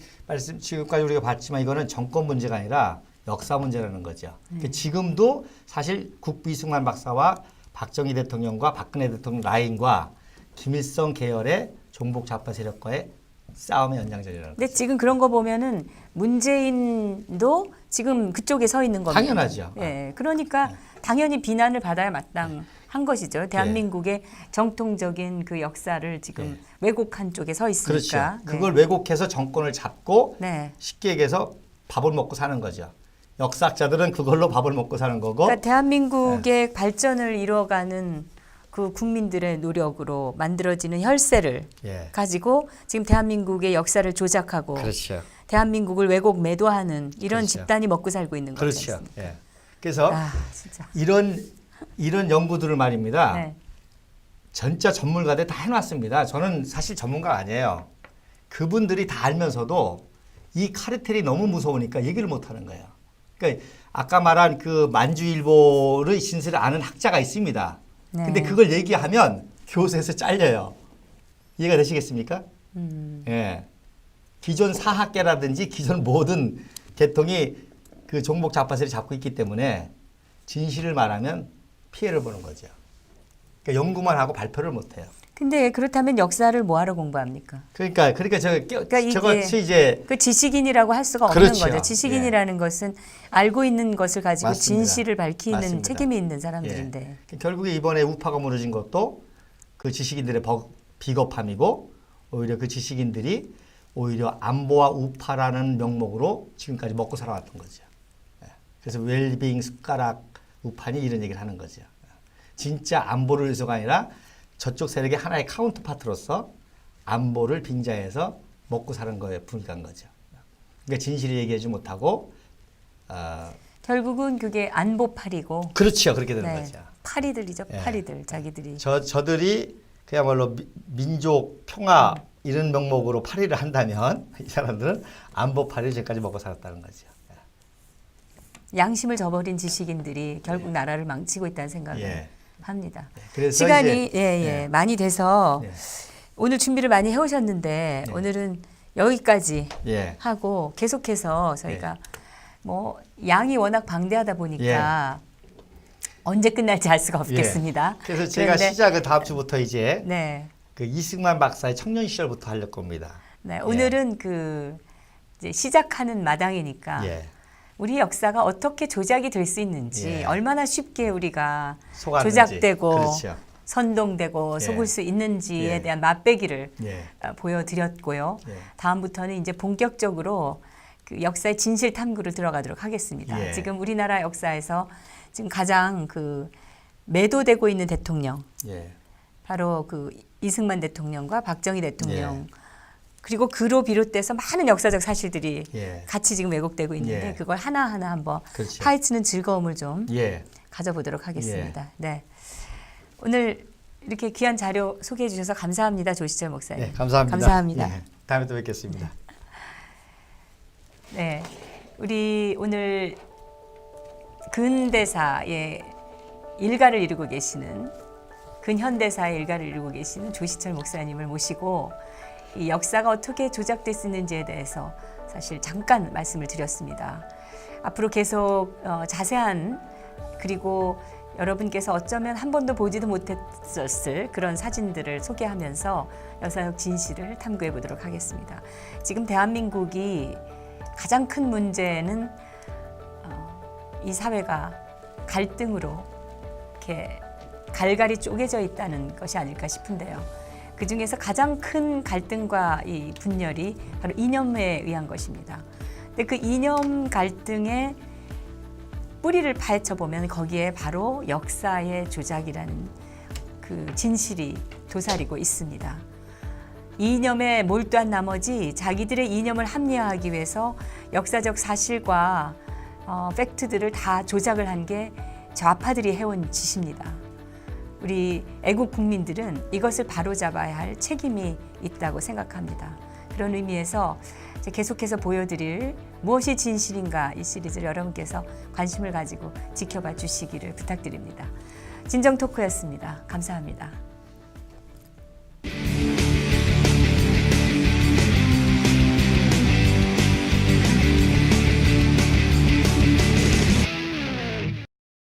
지금까지 우리가 봤지만 이거는 정권 문제가 아니라 역사 문제라는 거죠. 지금도 사실 국비승만 박사와 박정희 대통령과 박근혜 대통령 라인과 김일성 계열의 종북 좌파 세력과의 싸움의 연장전이라는 근데 지금 그런 거 보면은 문재인도 지금 그쪽에 서 있는 겁니다. 당연하죠. 예, 그러니까 당연히 비난을 받아야 마땅한 것이죠. 대한민국의 정통적인 그 역사를 지금 왜곡한 쪽에 서 있으니까. 그렇죠. 그걸 왜곡해서 정권을 잡고 네. 쉽게 얘기해서 밥을 먹고 사는 거죠. 역사학자들은 그걸로 밥을 먹고 사는 거고. 그러니까 대한민국의 발전을 이뤄가는 그 국민들의 노력으로 만들어지는 혈세를 예. 가지고 지금 대한민국의 역사를 조작하고 그렇죠. 대한민국을 왜곡 매도하는 이런 그렇죠. 집단이 먹고 살고 있는 거죠. 그렇죠. 예. 그래서 진짜. 이런 연구들을 말입니다. 네. 진짜 전문가들 다 해놨습니다. 저는 사실 전문가 아니에요. 그분들이 다 알면서도 이 카르텔이 너무 무서우니까 얘기를 못하는 거예요. 그러니까 아까 말한 그 만주일보의 진술을 아는 학자가 있습니다. 네. 근데 그걸 얘기하면 교수에서 잘려요. 이해가 되시겠습니까? 예. 기존 사학계라든지 기존 모든 계통이 그 종북 좌파세를 잡고 있기 때문에 진실을 말하면 피해를 보는 거죠. 그러니까 연구만 하고 발표를 못 해요. 근데 그렇다면 역사를 뭐하러 공부합니까? 그러니까 저것이 이제 그 지식인이라고 할 수가 없는 그렇죠. 거죠. 지식인이라는 것은 알고 있는 것을 가지고 맞습니다. 진실을 밝히는 맞습니다. 책임이 있는 사람들인데. 결국에 이번에 우파가 무너진 것도 그 지식인들의 비겁함이고 오히려 그 지식인들이 오히려 안보와 우파라는 명목으로 지금까지 먹고 살아왔던 거죠. 그래서 웰빙 숟가락 우파니 이런 얘기를 하는 거죠. 진짜 안보를 위해서가 아니라 저쪽 세력의 하나의 카운터파트로서 안보를 빙자해서 먹고 사는 거에 불과한 거죠. 그러니까 진실을 얘기하지 못하고 결국은 그게 안보팔이고. 그렇죠. 그렇게 되는 네, 거죠. 파리들이죠. 파리들 자기들이. 저들이 그야말로 민족 평화 이런 명목으로 파리를 한다면 이 사람들은 안보 파리를 지금까지 먹고 살았다는 거죠. 양심을 저버린 지식인들이 결국 나라를 망치고 있다는 생각을 합니다. 그래서 시간이 이제, 많이 돼서 예. 오늘 준비를 많이 해오셨는데 오늘은 여기까지 하고 계속해서 저희가 뭐 양이 워낙 방대하다 보니까 언제 끝날지 알 수가 없겠습니다. 그래서 제가 시작을 다음 주부터 이제 네. 그 이승만 박사의 청년 시절부터 하려고 겁니다. 네, 오늘은 그 이제 시작하는 마당이니까 우리 역사가 어떻게 조작이 될 수 있는지 얼마나 쉽게 우리가 속았는지. 조작되고 그렇죠. 선동되고 속을 수 있는지에 대한 맛배기를 보여드렸고요. 다음부터는 이제 본격적으로 그 역사의 진실 탐구를 들어가도록 하겠습니다. 지금 우리나라 역사에서 지금 가장 그 매도되고 있는 대통령, 바로 그 이승만 대통령과 박정희 대통령, 그리고 그로 비롯돼서 많은 역사적 사실들이 같이 지금 왜곡되고 있는데 그걸 하나하나 한번 파헤치는 즐거움을 좀 가져보도록 하겠습니다. 네. 오늘 이렇게 귀한 자료 소개해 주셔서 감사합니다. 조시철 목사님. 네, 감사합니다. 감사합니다. 다음에 또 뵙겠습니다. 네. 우리 오늘 근대사의 일가를 이루고 계시는 근현대사의 일가를 이루고 계시는 조시철 목사님을 모시고 이 역사가 어떻게 조작됐었는지에 대해서 사실 잠깐 말씀을 드렸습니다. 앞으로 계속 자세한 그리고 여러분께서 어쩌면 한 번도 보지도 못했었을 그런 사진들을 소개하면서 역사적 진실을 탐구해 보도록 하겠습니다. 지금 대한민국이 가장 큰 문제는 이 사회가 갈등으로 이렇게 갈갈이 쪼개져 있다는 것이 아닐까 싶은데요. 그 중에서 가장 큰 갈등과 이 분열이 바로 이념에 의한 것입니다. 근데 그 이념 갈등의 뿌리를 파헤쳐 보면 거기에 바로 역사의 조작이라는 그 진실이 도사리고 있습니다. 이념에 몰두한 나머지 자기들의 이념을 합리화하기 위해서 역사적 사실과 팩트들을 다 조작을 한 게 좌파들이 해온 짓입니다. 우리 애국 국민들은 이것을 바로잡아야 할 책임이 있다고 생각합니다. 그런 의미에서 계속해서 보여드릴 무엇이 진실인가 이 시리즈를 여러분께서 관심을 가지고 지켜봐 주시기를 부탁드립니다. 진정 토크였습니다. 감사합니다.